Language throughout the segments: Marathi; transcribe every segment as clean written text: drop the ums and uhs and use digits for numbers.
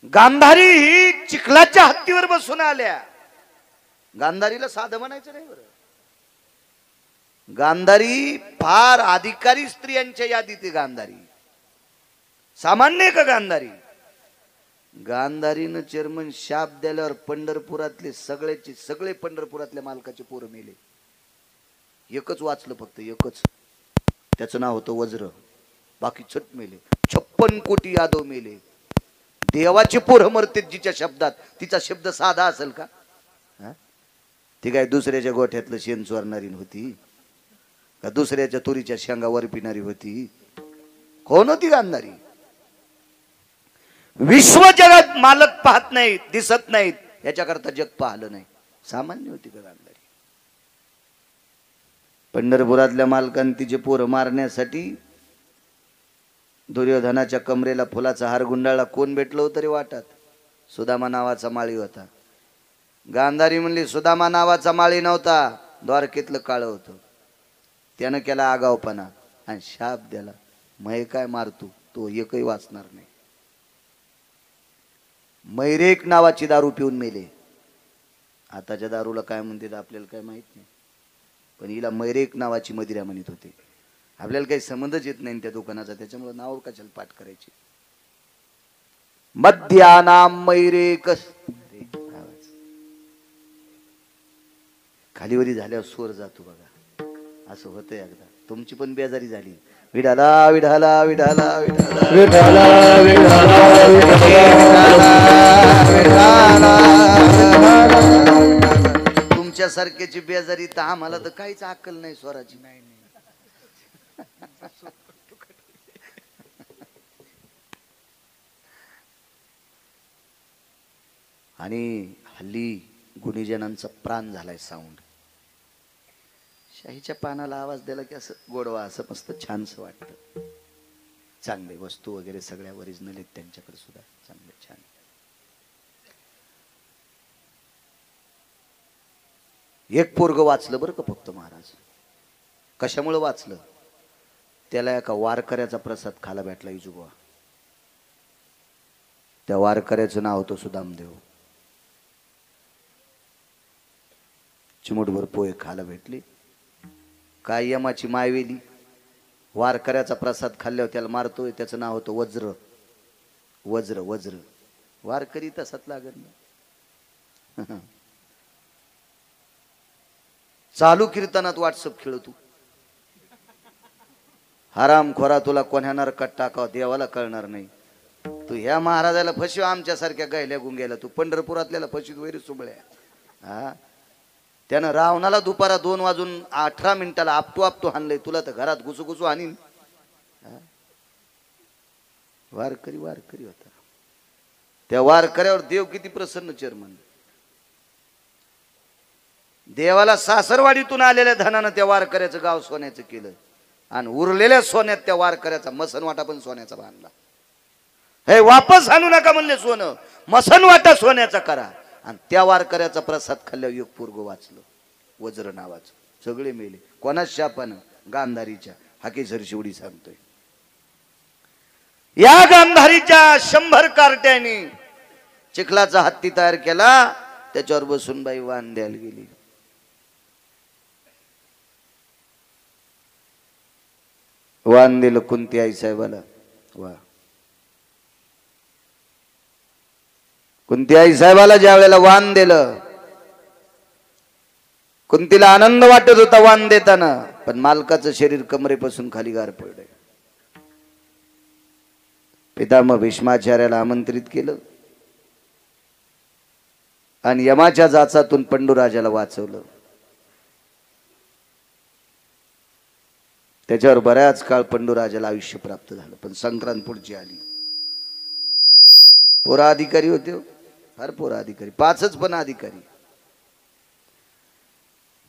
गांधारी ही चिखलाच्या हत्तीवर बसून आल्या. गांधारीला साधं म्हणायचं नाही बरं. गांधारी फार अधिकारी स्त्रियांच्या यादीत गांधारी. सामान्य का गांधारी? गांधारीनं चेअरमन शाप दिल्यावर पंढरपुरातले सगळे पंढरपुरातल्या मालकाचे पोरं मेले. एकच वाचलं फक्त, एकच. त्याचं नाव होतं वज्र. बाकी छट मेले. 56 कोटी यादव मेले. देवाची पोरं मरते जिच्या शब्दात. तिचा शब्द साधा असेल का? ती काय दुसऱ्याच्या गोठ्यातलं शेण चोरणारी होती का? दुसऱ्याच्या तुरीच्या शेंगावर पिणारी होती? कोण होती गांधारी? विश्व जगात मालक पाहत नाहीत, दिसत नाहीत, याच्याकरता जग पाहलं नाही. सामान्य होती का गांधारी? पंढरपुरातल्या मालकांनी तिचे पोरं मारण्यासाठी दुर्योधनाच्या कमरेला फुलाचा हार गुंडाळला. कोण भेटलं होतं रे वाटात? सुदामा नावाचा माळी होता. गांधारी म्हणली सुदामा नावाचा माळी नव्हता, द्वारकेतलं काळ होतं. त्यानं केला आगावपणा आणि शाप द्याला. मै काय मारतो तो एकही वाचणार नाही. मैरेक नावाची दारू पिऊन मेले. आताच्या दारूला काय म्हणतात आपल्याला काय माहित नाही, पण हिला मैरेक नावाची मदिरा म्हणत होते. आपल्याला काही संबंधच येत नाही त्या दुकानाचा, त्याच्यामुळे नाव कशाला पाठ करायचे. मद्यानाम मैरेक. खालीवरी झाल्यावर स्वर जातो बघा, असं होतं. एकदा तुमची पण बेजारी झाली. विठाला विठाला विठाला विठाला विठाला विठाला. तुमच्यासारख्याची बेजारी तर आम्हाला तर काहीच अक्कल नाही स्वराची. नाही आणि हल्ली गुणीजनांचा प्राण झालाय साऊंड. शाहीच्या पानाला आवाज दिला की असं गोडवा, असं मस्त छानसं वाटतं. चांगले वस्तू वगैरे सगळ्या ओरिजिनल आहेत त्यांच्याकडे सुद्धा, चांगले छान. एक पोरग वाचलं बरं का फक्त महाराज. कशामुळे वाचलं? त्याला एका वारकऱ्याचा प्रसाद खायला भेटला इजुबा. त्या वारकऱ्याचं नाव होतं सुदामदेव. चिमूटभर पोहे खायला भेटले. काय यमाची मायवेली. वारकऱ्याचा प्रसाद खाल्ल्यावर त्याला मारतोय. त्याचं नाव होतं वज्र. वज्र वज्र. वारकरी तसाच लागत ना. चालू कीर्तनात व्हॉट्सअप खेळतो. हराम खोरा, तुला कोण्या नरकात टाकाव देवाला कळणार नाही. तू ह्या महाराजाला फसव, आमच्यासारख्या गायल्या गुंग्याला तू पंढरपुरातल्याला फशीत वैरी सुबळ्या. हा, त्यानं रावणाला दुपारा 2:18 आपटू हाणलंय. तुला तर घरात घुसू हाणीन. वारकरी वारकरी होता. त्या वारकऱ्यावर देव किती प्रसन्न. चेअरमन देवाला सासरवाडीतून आलेल्या धनानं त्या वारकऱ्याचं गाव सोन्याचं केलं आणि उरलेल्या सोन्यात त्या वारकऱ्याचा मसनवाटा पण सोन्याचा बांधला. हे वापस आणू नका म्हणले सोनं, मसनवाटा सोन्याचा करा. आणि त्या वारकऱ्याचा प्रसाद खाल्ल्यावर एक पोरगं वाचलं, वज्र नावाचं. सगळे मेले. कोणाच शापानं? गांधारीच्या. हाकेसर शिवडी सांगतोय. या गांधारीच्या 100 कार्ट्यानी चिखलाचा हत्ती तयार केला. त्याच्यावर बसून बाई वाण द्यायला गेली. वाण दिलं कुंती आई साहेबाला. वा, कुंती आई साहेबाला ज्या वेळेला वाण दिलं, कुंतीला आनंद वाटत होता वाण देताना, पण मालकाचं शरीर कमरेपासून खाली गार पडलंय. पितामह भीष्माचार्याला आमंत्रित केलं आणि यमाच्या जाचातून पंडूराजाला वाचवलं. त्याच्यावर बऱ्याच काळ पंडूराजाला आयुष्य प्राप्त झालं. पण संक्रांत पुढची आली. पोरा अधिकारी होते, फार पोरा अधिकारी. 5च पण अधिकारी.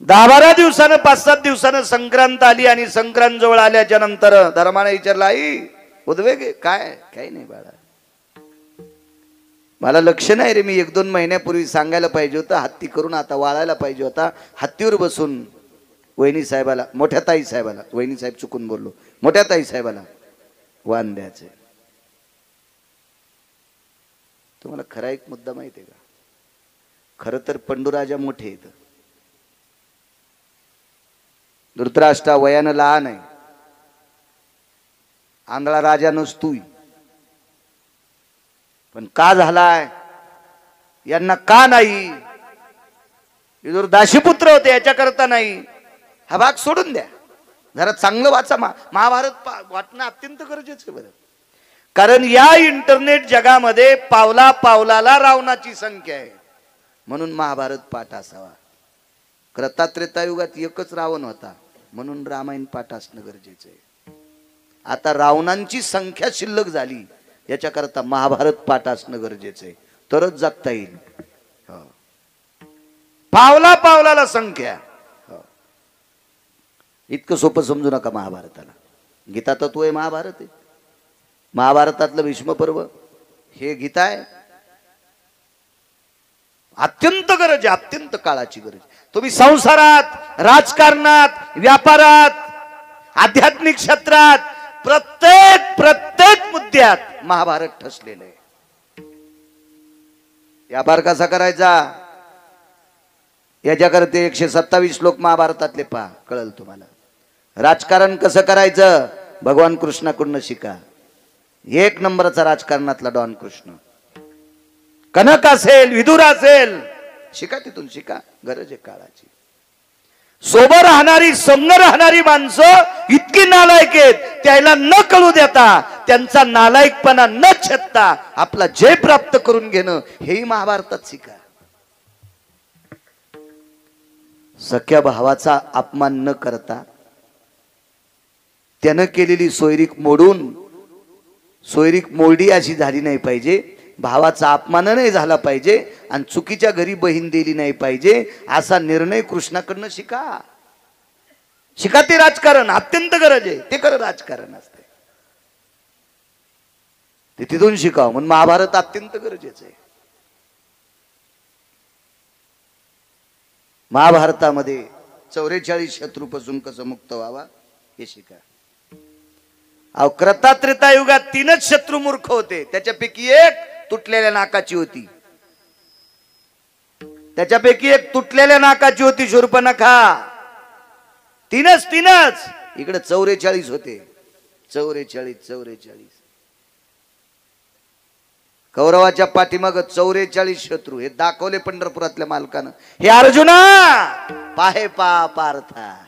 10-12 दिवसानं 5-7 दिवसानं संक्रांत आली आणि संक्रांत जवळ आल्याच्या नंतर धर्माने विचारलं, आई उद्वेग काय? काही नाही बाळा, मला लक्ष नाही रे. मी 1-2 महिन्यापूर्वी सांगायला पाहिजे होतं. हत्ती करून आता वाळायला पाहिजे होता. हत्तीवर बसून वहिनी साहेबाला, मोठ्या ताई साहेबाला, वहिनी साहेब चुकून बोललो, मोठ्या ताई साहेबाला वाण द्यायचे. तुम्हाला खरा एक मुद्दा माहिती आहे का? खरं तर पंडूराजा मोठे आहेत. धृतराष्ट्र वयानं लहान आहे. आंधळा राजा नसतोय. पण का झालाय? यांना का नाही? विदुर दाशीपुत्र होते याच्याकरता नाही. हा भाग सोडून द्या. जरा चांगलं वाचा. महाभारत वाचणं अत्यंत गरजेचं आहे बरं. कारण या इंटरनेट जगामध्ये पावला पावलाला रावणाची संख्या आहे. म्हणून महाभारत पाठ असावा. त्रेतायुगात एकच रावण होता म्हणून रामायण पाठ असणं गरजेचं आहे. आता रावणांची संख्या शिल्लक झाली याच्याकरता महाभारत पाठ असणं गरजेचं आहे. तरच जगता येईल. पावला पावलाला संख्या. इतकं सोपं समजू नका महाभारताला. गीता तत्व आहे, महाभारत आहे. महाभारतातलं भीष्म पर्व हे गीता आहे. अत्यंत गरज आहे, अत्यंत काळाची गरज. तुम्ही संसारात, राजकारणात, व्यापारात, आध्यात्मिक क्षेत्रात प्रत्येक मुद्द्यात महाभारत ठसलेलं आहे. व्यापार कसा करायचा याच्याकरता 127 श्लोक महाभारतातले पहा, कळल तुम्हाला. राजकारण कसं करायचं भगवान कृष्णाकडून शिका. 1 नंबरचा राजकारणातला डॉन कृष्ण. कनक असेल, विदुर असेल, शिका तिथून शिका. गरज आहे काळाची. सोबत राहणारी, संग राहणारी माणसं इतकी नालायक आहेत, त्याला न कळू देता, त्यांचा नालायकपणा न छेदता आपला जय प्राप्त करून घेणं हेही महाभारतात शिका. सख्या भावाचा अपमान न करता त्यानं केलेली सोयरीक मोडून, सोयरीक मोडी अशी झाली नाही पाहिजे. भावाचा अपमान नाही झाला पाहिजे आणि चुकीच्या घरी बहीण दिली नाही पाहिजे असा निर्णय कृष्णाकडनं शिका. शिका. ते राजकारण अत्यंत गरज आहे. ते खरं राजकारण असते, ते तिथून शिकावं. म्हणून महाभारत अत्यंत गरजेचं आहे. महाभारतामध्ये 44 शत्रूपासून कसं मुक्त व्हावा हे शिका. त्रेतायुगात 3च शत्रू मूर्ख होते. त्याच्यापैकी एक तुटलेल्या नाकाची होती. त्याच्यापैकी एक तुटलेल्या नाकाची होती शूर्पणखा. 3च. इकडे 44 होते. 44. कौरवाच्या पाठीमाग 44 शत्रू. हे दाखवले पंढरपुरातल्या मालकानं. हे अर्जुना पाहे पार्था,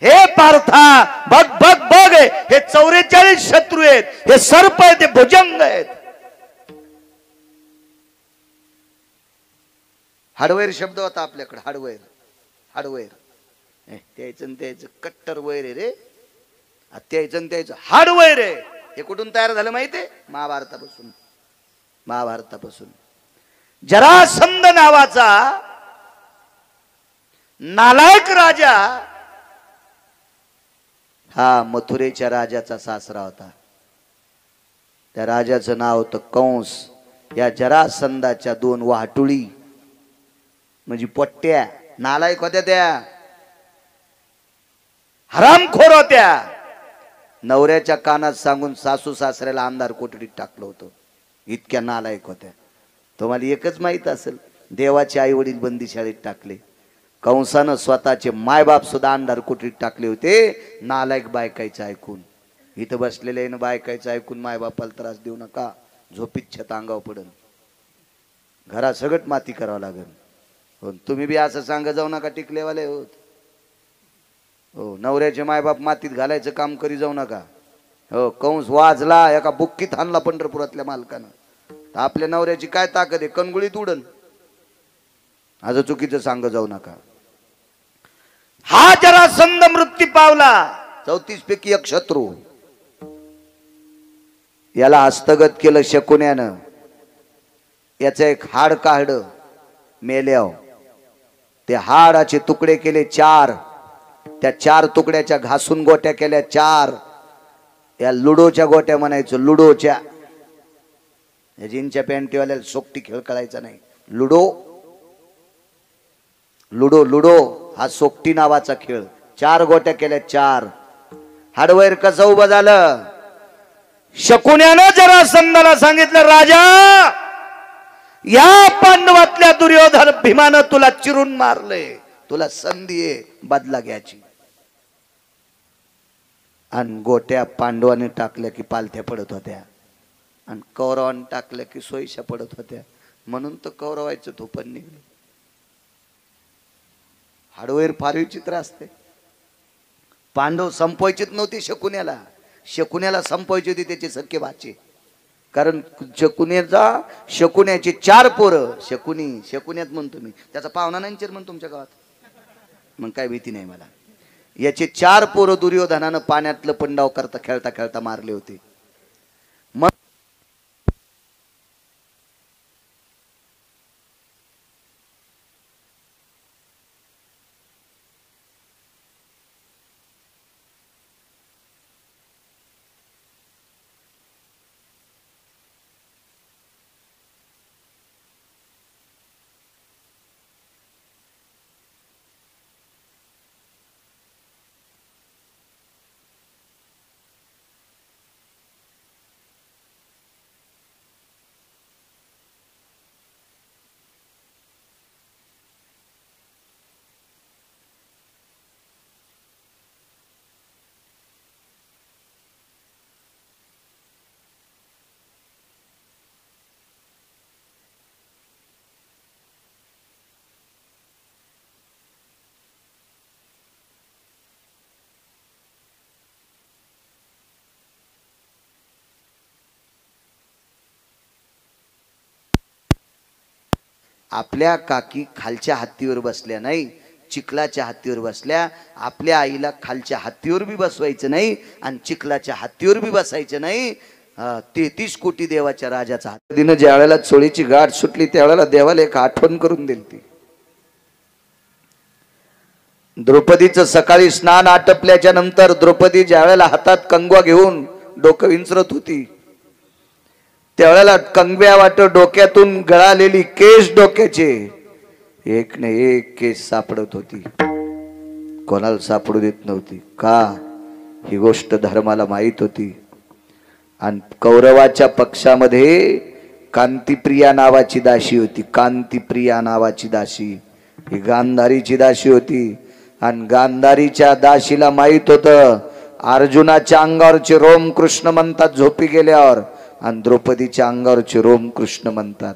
हे पार्था बघ बघ बघ, हे 44 शत्रू आहेत. हे सर्प आहेत, हे भुजंग आहेत. हार्डवेअर शब्द होता आपल्याकडे. हार्डवेअर त्याचं कट्टर वैर आहे रे. त्याचं हार्डवेअर आहे. हे कुठून तयार झालं माहितीये? महाभारतापासून. जरासंध नावाचा नालायक राजा हा मथुरेच्या राजाचा सासरा होता. त्या राजाचं नाव होतं कंस. या जरासंधाच्या 2 वाटुळी म्हणजे पोट्ट्या नालायक होत्या. त्या हरामखोर होत्या. नवऱ्याच्या कानात सांगून सासू सासऱ्याला अंधार कोठडीत टाकलं होतं. इतक्या नालायक होत्या. तुम्हाला एकच माहित असेल, देवाचे आई वडील बंदीशाळेत टाकले. कंसानं स्वतःचे मायबाप सुद्धा अंधार कोठडीत टाकले होते. नालायक बायकायचं ऐकून. इथं बसलेले बायकायचं ऐकून मायबापाला त्रास देऊ नका. झोपीत छत अंगावर पडन. घरात सगळं माती करावं लागेल. तुम्ही बी असं सांगा जाऊ नका टिकलेवाले होत. हो, नवऱ्याचे मायबाप मातीत घालायचं काम करी जाऊ नका. हो, कंस वाजला एका बुक्कीत हाणला पंढरपुरातल्या मालकानं. आपल्या नवऱ्याची काय ताकद आहे? कणगुळीत उडन. आज चुकीचं सांग जाऊ नका. हा जरासंध मृत्यू पावला. 34 पैकी 1 शत्रू. याला हस्तगत केलं शकुन्यानं. याचं एक हाड काढलं मेल्याव. ते हाडाचे तुकडे केले 4. त्या 4 तुकड्याच्या घासून गोट्या केल्या 4. या लुडोच्या गोट्या म्हणायचं. लुडोच्या. जीनच्या पॅन्टीवाल्याला सोपटी खेळ कळायचा नाही. लुडो हा सोपटी नावाचा खेळ. 4 गोट्या केल्या 4. हाडवैर कसं उभं झालं? शकुन्यानं जरासंधाला सांगितलं, राजा या पांडवातल्या दुर्योधन भीमानं तुला चिरून मारले, तुला संधी आहे बदला घ्यायची. आणि गोट्या पांडवाने टाकल्या की पालथ्या पडत होत्या आणि कौरवाने टाकल्या की सोयीशा पडत होत्या. म्हणून तर कौरवायचं धोपण निघलं. हाडवेर फार विचित्र असते. पांडव संपवायचीच नव्हती शकुन्याला, शकुन्याला संपवायची होती त्याचे सख्खे भाचे. कारण शकुन्याचे 4 पोरं. शकुन्यात म्हणतो मी, त्याचा पाहुणा नाही म्हणतो तुमच्या गावात, मग काय भीती नाही मला. याचे 4 पोरं दुर्योधनानं पाण्यातलं पंडाव करता खेळता खेळता मारले होते. मग आपल्या काकी खालच्या हत्तीवर बसल्या नाही, चिखलाच्या हत्तीवर बसल्या. आपल्या आईला खालच्या हत्तीवर बी बसवायचं नाही आणि चिखलाच्या हत्तीवर बी बसायचं नाही. 33 कोटी देवाच्या राजाचा हात. दिनं ज्या वेळेला चोळीची गाठ सुटली त्यावेळेला देवाला एक आठवण करून दिली ती. द्रौपदीचं सकाळी स्नान आटपल्याच्या नंतर द्रौपदी ज्या वेळेला हातात कंगवा घेऊन डोकं विंचरत होती त्यावेळेला कंगव्या वाट डोक्यातून गळालेली केस डोक्याचे एक न एक केस सापडत होती. कोणाला सापडू देत नव्हती. का? ही गोष्ट धर्माला माहित होती. आणि कौरवाच्या पक्षामध्ये कांतिप्रिया नावाची दासी होती. कांतिप्रिया नावाची दासी ही गांधारीची दासी होती. आणि गांधारीच्या दासीला माहित होतं अर्जुनाच्या अंगावरचे रोम कृष्ण म्हणतात झोपी गेल्यावर, आणि द्रौपदीच्या अंगावरचे रोम कृष्ण म्हणतात.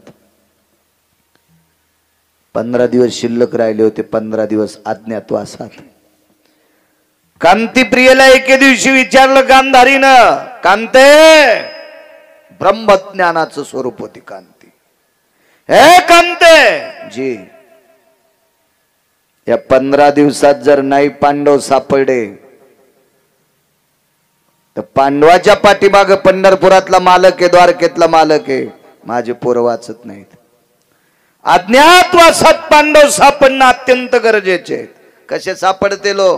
15 दिवस शिल्लक राहिले होते. 15 दिवस अज्ञातवासात. कांतिप्रियेला एके दिवशी विचारलं गांधारीनं, कांते, ब्रह्मज्ञानाचं स्वरूप होती कांती. हे कांते जी, या 15 दिवसात जर नाही पांडव सापडले तर पांडवाच्या पाठीमाग पंढरपुरातला मालक आहे, द्वारकेतला मालक आहे. माझे पोरं वाचत नाहीत. अज्ञातवासात पांडव सापडणं अत्यंत गरजेचे. कसे सापडते लो?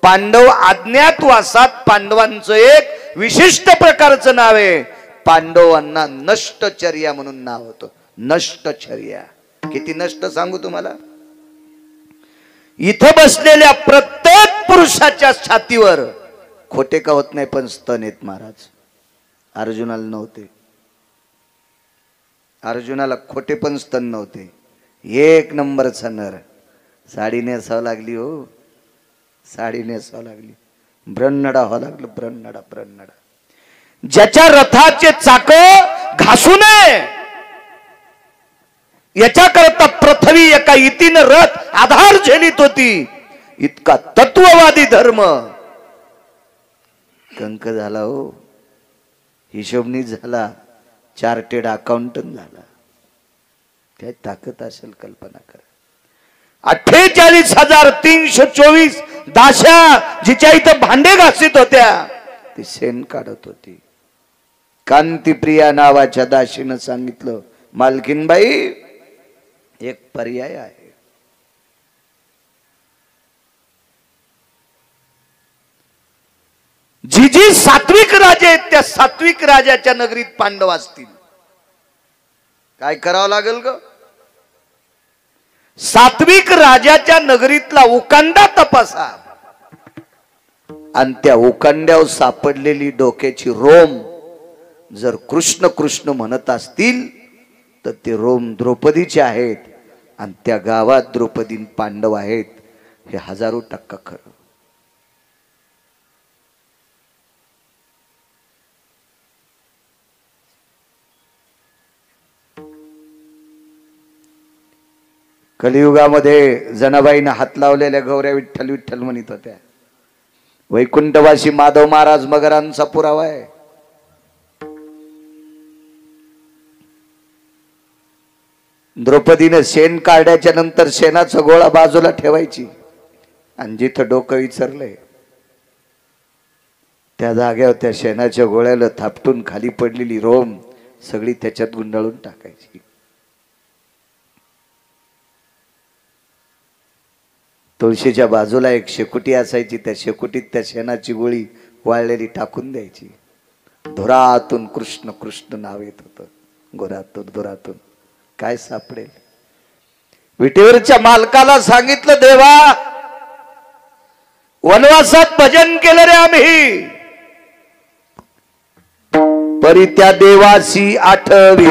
पांडव अज्ञातवासात. पांडवांचं एक विशिष्ट प्रकारचं नाव आहे. पांडवांना नष्टचर्या म्हणून नाव होतं. नष्टचर्या. किती नष्ट सांगू तुम्हाला. इथं बसलेल्या प्रत्येक पुरुषाच्या छातीवर खोटे का होत नाही पण स्तन आहेत महाराज. अर्जुनाला नव्हते. अर्जुनाला खोटे पण स्तन नव्हते. एक नंबरचा नर. साडी नेसावं लागली हो, साडी नेसावं लागली. ब्रह्नडा व्हावं लागलं. ब्रह्नडा ब्रह्नडा. ज्याच्या रथाचे चाक घासू नये याच्याकरता पृथ्वी एका इतीनं रथ आधार झेलीत होती. इतका तत्ववादी धर्म कंक झाला हो. हिशोबनी झाला. चार्टेड अकाउंटंट झाला. काय ताकद असेल कल्पना करा. 48,324 दाशा जिच्या इथं भांडे घासीत होत्या ती शेण काढत होती. कांतिप्रिया नावाच्या दाशीनं सांगितलं, मालकीनबाई एक पर्याय आहे. जी जी सात्विक राजे आहेत त्या सात्विक राजाच्या नगरीत पांडव असतील. काय करावं लागेल ग? सात्विक राजाच्या नगरीतला उकांडा तपासा आणि त्या उकांड्यावर सापडलेली डोक्याची रोम जर कृष्ण कृष्ण म्हणत असतील तर ते रोम द्रौपदीचे आहेत आणि त्या गावात द्रौपदी पांडव आहेत, हे 1000% खरं. कलियुगामध्ये जनाबाईनं हात लावलेल्या गौऱ्या विठ्ठल विठ्ठल म्हणत होत्या. वैकुंठवासी माधव महाराज मगरांचा पुरावा आहे. द्रौपदीनं शेण काढल्याच्या नंतर शेणाचा गोळा बाजूला ठेवायची आणि जिथं डोकं विचारलंय त्या जागेवर त्या शेणाच्या गोळ्याला थापटून खाली पडलेली रोम सगळी त्याच्यात गुंडाळून टाकायची. तुळशीच्या बाजूला एक शेकोटी असायची, त्या शेकोटीत त्या शेणाची गोळी वाळलेली टाकून द्यायची. धुरातून कृष्ण कृष्ण नाव येत होतं. धुरातून काय सापडेल. विटेवरच्या मालकाला सांगितलं, देवा वनवासात भजन केलं रे आम्ही, परी त्या देवासी आठवी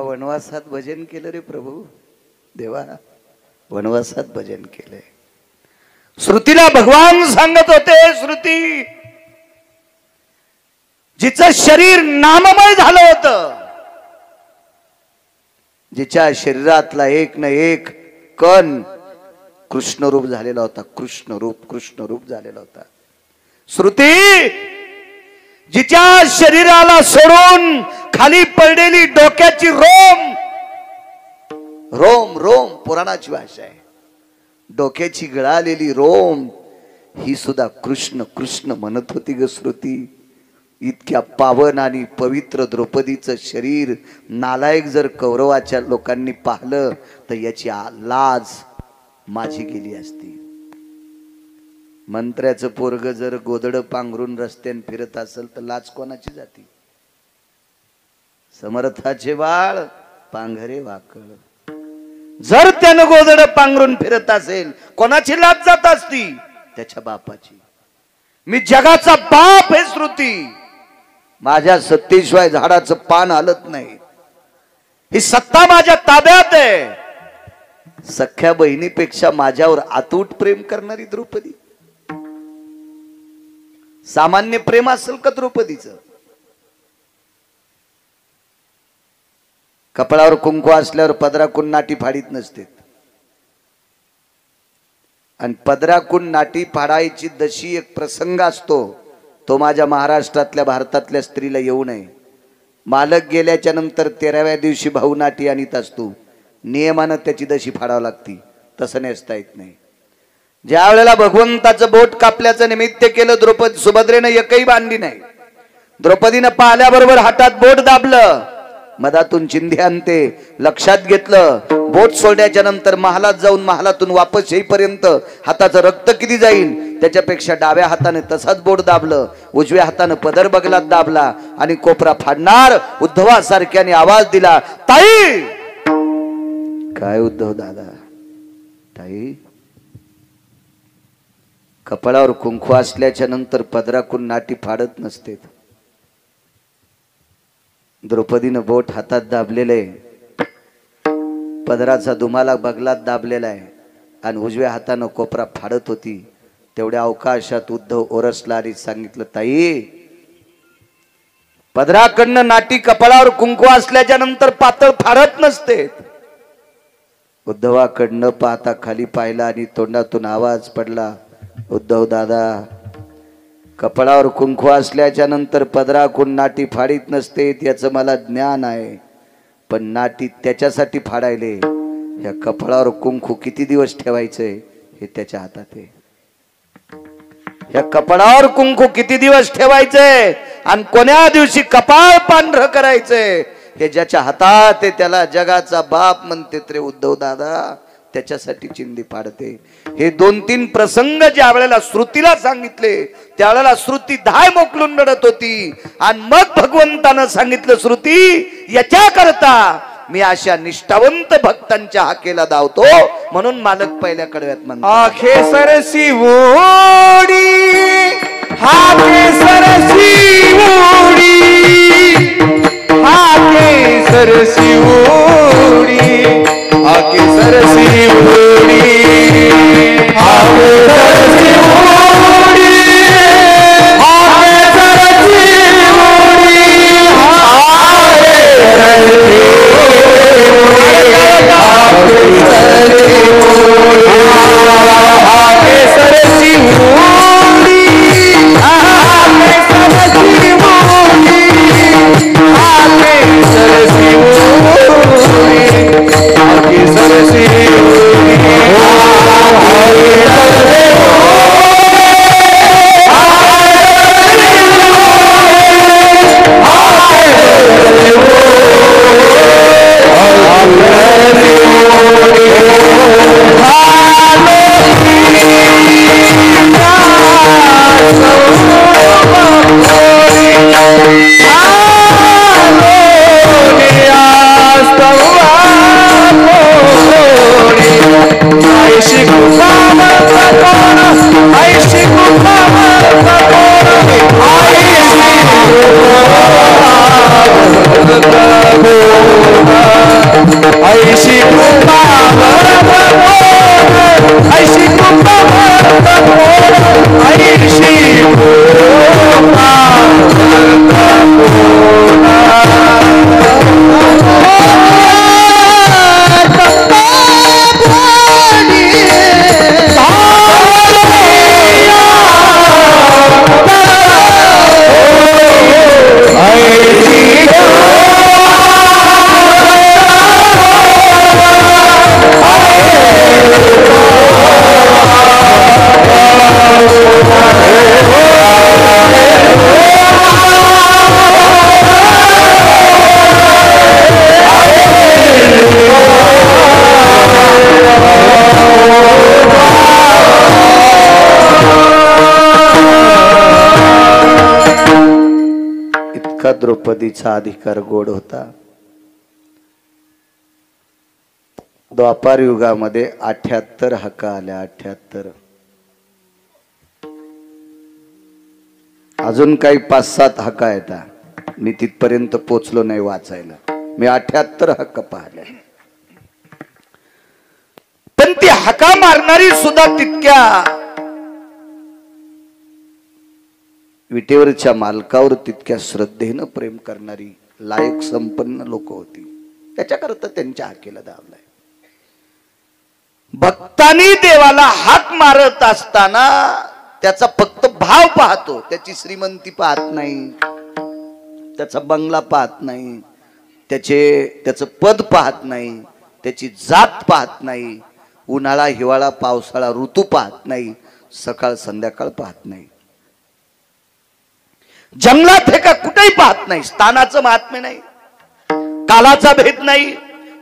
वनवासात भजन केलं रे प्रभू. देवा वनवासात भजन केलंय. श्रुतीला भगवान सांगत होते, श्रुती जिचं शरीर नाममय झालं होतं, जिच्या शरीरातला एक न एक कण कृष्ण रूप झालेला होता, कृष्ण रूप झालेला होता. श्रुती जिच्या शरीराला सोडून खाली पडलेली डोक्याची रोम पुराणाची भाषा आहे. डोक्याची गळालेली रोम ही सुद्धा कृष्ण कृष्ण म्हणत होती ग श्रुती. इतक्या पावन आणि पवित्र द्रौपदीचं शरीर नालायक जर कौरवाच्या लोकांनी पाहिलं तर याची लाज माझी गेली असती. मंत्र्याचं पोरग जर गोदड पांघरून रस्त्यान फिरत असेल तर लाज कोणाची जाती. समर्थाचे बाळ पांघरे वाकळ, जर त्यानं गोदड पांघरून फिरत असेल कोणाची लाज जात असती? त्याच्या बापाची. मी जगाचा बाप हे श्रुती, माझ्या सत्तेशिवाय झाडाचं पान हलत नाही. ही सत्ता माझ्या ताब्यात आहे. सख्या बहिणीपेक्षा माझ्यावर अतूट प्रेम करणारी द्रौपदी. सामान्य प्रेम असेल का द्रौपदीचं? कपाळावर कुंकू असल्यावर पदराकून नाटी फाडीत नसते. आणि पदराकून नाटी फाडायची दशी एक प्रसंग असतो, तो माझ्या महाराष्ट्रातल्या भारतातल्या स्त्रीला येऊ नये. मालक गेल्याच्या नंतर 13व्या दिवशी भाऊ नाटी आणीत असतो. नियमानं त्याची दशी फाडावं लागती, तसं नेसता येत नाही. ज्या वेळेला भगवंताचं बोट कापल्याचं निमित्त केलं, द्रौपदी सुभद्रेनं एकही बांधली नाही. द्रौपदीनं पाहिल्याबरोबर हातात बोट दाबलं, मधातून चिंधी आणते, लक्षात घेतलं. बोट सोडल्याच्या नंतर महालात जाऊन महालातून वापस येईपर्यंत हाताचं रक्त किती जाईल त्याच्यापेक्षा डाव्या हाताने तसाच बोट दाबलं, उजव्या हाताने पदर बगलात दाबला आणि कोपरा फाडणार उद्धवासारख्याने आवाज दिला, ताई. काय उद्धव दादा? ताई, कपाळावर कुंकू असल्याच्या नंतर पदराकून नाटी फाडत नसते. द्रौपदीनं बोट हातात दाबलेले, पदराचा दुमाला बगलात दाबलेला आहे आणि उजव्या हातानं कोपरा फाडत होती. तेवढ्या अवकाशात उद्धव ओरसला आणि सांगितलं, ताई, पदराकडनं नाटी कपाळावर कुंकू असल्याच्या नंतर पातळ फाडत नसते. उद्धवाकडनं पाहता खाली पाहिला आणि तोंडातून आवाज पडला, उद्धव दादा, कपाळावर कुंकू असल्याच्या नंतर पदराकडून नाटी फाडीत नसते याचं मला ज्ञान आहे, पण नाटी त्याच्यासाठी फाडायले. या कपाळावर कुंकू किती दिवस ठेवायचंय हे त्याच्या हातात आहे. या कपाळावर कुंकू किती दिवस ठेवायचंय आणि कोण्या दिवशी कपाळ पांढरं करायचंय हे ज्याच्या हातात आहे त्याला जगाचा बाप म्हणते रे उद्धव दादा. त्याच्यासाठी चिंधी पाडते. हे 2-3 प्रसंग ज्या वेळेला श्रुतीला सांगितले त्यावेळेला श्रुती धाय मोकलून रडत होती आणि मग भगवंतानं सांगितलं, श्रुती, याच्या करता मी अशा निष्ठावंत भक्तांच्या हाकेला धावतो म्हणून मालक पहिल्या कडव्यात म्हणतो, आखे सरसी ओडी, हाके सरसी ओडी, हाके सरसी ओडी, आके सरसी ओडी, आके सरसी ओडी, आके सरसी ओडी, आके सरसी ओडी, आके सरसी ओडी, आके सरसी ओडी, आके सरसी द्रौपदीचा अधिकार गोड होता. द्वापार युगामध्ये 78 हका आल्या. 78 अजून काही 5-7 हका येतात. मी तिथपर्यंत पोचलो नाही वाचायला. मी 78 हक्क पाहिले, पण ती हका मारणारी सुद्धा तितक्या विटेवरच्या मालकावर तितक्या श्रद्धेनं प्रेम करणारी लायक संपन्न लोक होती. त्याच्याकरता त्यांच्या हाकेला धावलाय. भक्तांनी देवाला हाक मारत असताना त्याचा फक्त भाव पाहतो, त्याची श्रीमंती पाहत नाही, त्याचा बंगला पाहत नाही, त्याचं पद पाहत नाही, त्याची जात पाहत नाही. उन्हाळा हिवाळा पावसाळा ऋतू पाहत नाही, सकाळ संध्याकाळ पाहत नाही, जंगलात हे का कुठेही पाहत नाही. स्थानाचं महात्म्य नाही, कालाचा भेद नाही,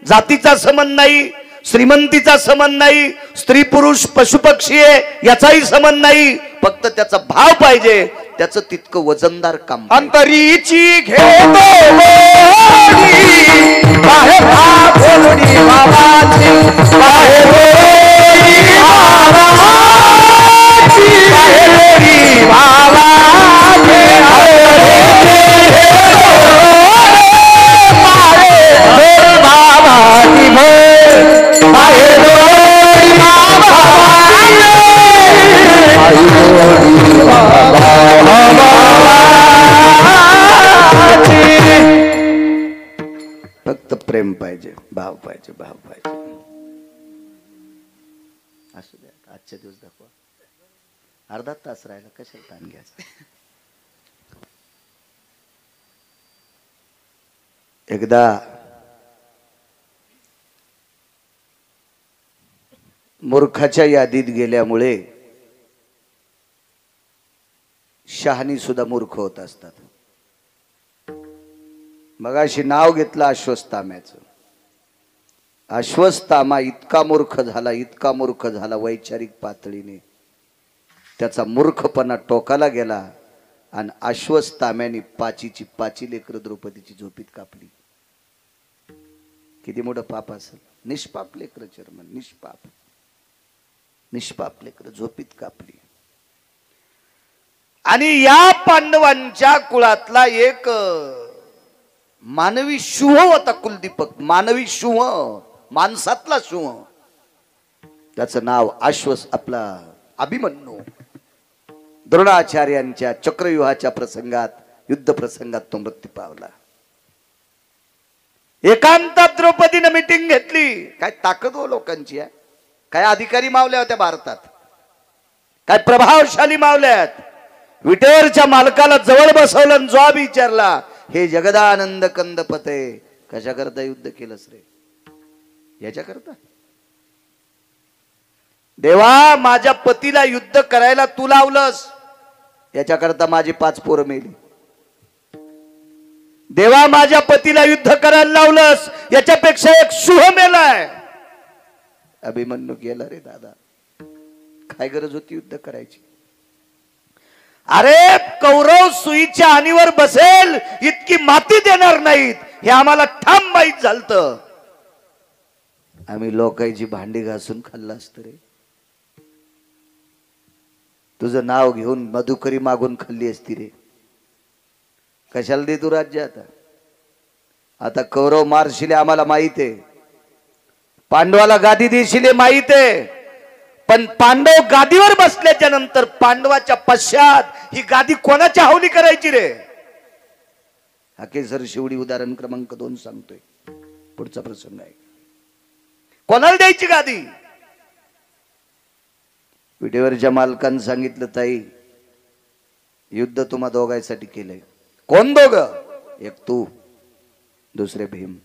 जातीचा संबंध नाही, श्रीमंतीचा संबंध नाही, स्त्री पुरुष पशु पक्षी आहे याचाही संबंध नाही. फक्त त्याचा भाव पाहिजे, त्याचं तितकं वजनदार काम. अंतरीची घेतो बाहेर बाबाची बाहेर फक्त प्रेम पाहिजे, भाव पाहिजे, भाव पाहिजे. असू द्या, आजच्या दिवस दाखवा. अर्धा तास राहिला, कशाला ताण घ्यायचा. एकदा मूर्खाच्या यादीत गेल्यामुळे शहाणी सुद्धा मूर्ख होत असतात. मगाशी नाव घेतलं अश्वत्थाम्याचं. अश्वत्थामा इतका मूर्ख झाला, इतका मूर्ख झाला, वैचारिक पातळीने त्याचा मूर्खपणा टोकाला गेला. आणि अश्वत्थाम्याने पाचीची पाची लेकर द्रौपदीची झोपीत कापली. किती मोठं पाप असेल. निष्पाप लेकर चर्मन, निष्पाप निष्पाप लेकर झोपीत कापली. आणि या पांडवांच्या कुळातला एक मानवी शुभ होता कुलदीपक. मानवी शुभ, माणसातला शुभ. त्याचं नाव आपला अभिमन्यू. द्रोणाचार्यांच्या चक्रव्यूहाच्या प्रसंगात, युद्ध प्रसंगात तो मृत्यू पावला. एकांतात द्रौपदीनं मीटिंग घेतली. काय ताकद हो लोकांची आहे. काय अधिकारी मावल्या होत्या भारतात, काय प्रभावशाली मावल्यात. विटेवरच्या मालकाला जवळ बसवलं आणि जॉब विचारला, हे जगदानंद कंदपते कशा करता युद्ध केलंस रे? याच्या करता. देवा, माझ्या पतीला युद्ध करायला तू लावलंस, याच्या करता माझी 5 पोरं मेली. देवा, माझ्या पतीला युद्ध करायला लावलंस, याच्यापेक्षा एक शुभ मेलाय. अभिमन्यू गेला रे दादा. काय गरज होती युद्ध करायची? अरे, कौरव सुईच्या आणीवर बसेल इतकी माती देणार नाहीत, हे आम्हाला ठाम माहीत झालतं. आम्ही लोकांची भांडी घासून खाल्लं असतं रे. तुझं नाव घेऊन मधुकरी मागून खाल्ली असती रे. कशाला दे तू राज्य? आता कौरव मारशिले आम्हाला माहित आहे, पांडवाला गादी देशिले माहित आहे. पण पांडव गादीवर बसल्याच्या नंतर पांडवाच्या पश्चात ही गादी कोणाच्या हवली करायची रे? हाकेसर शिवडी उदाहरण क्रमांक 2 सांगतोय. पुढचा प्रसंग आहे. कोणाला द्यायची गादी? विटेवरच्या मालकानं सांगितलं, ताई युद्ध तुम्हा दोघांसाठी केलंय. कोण दोघ? एक तू, दुसरे भीम.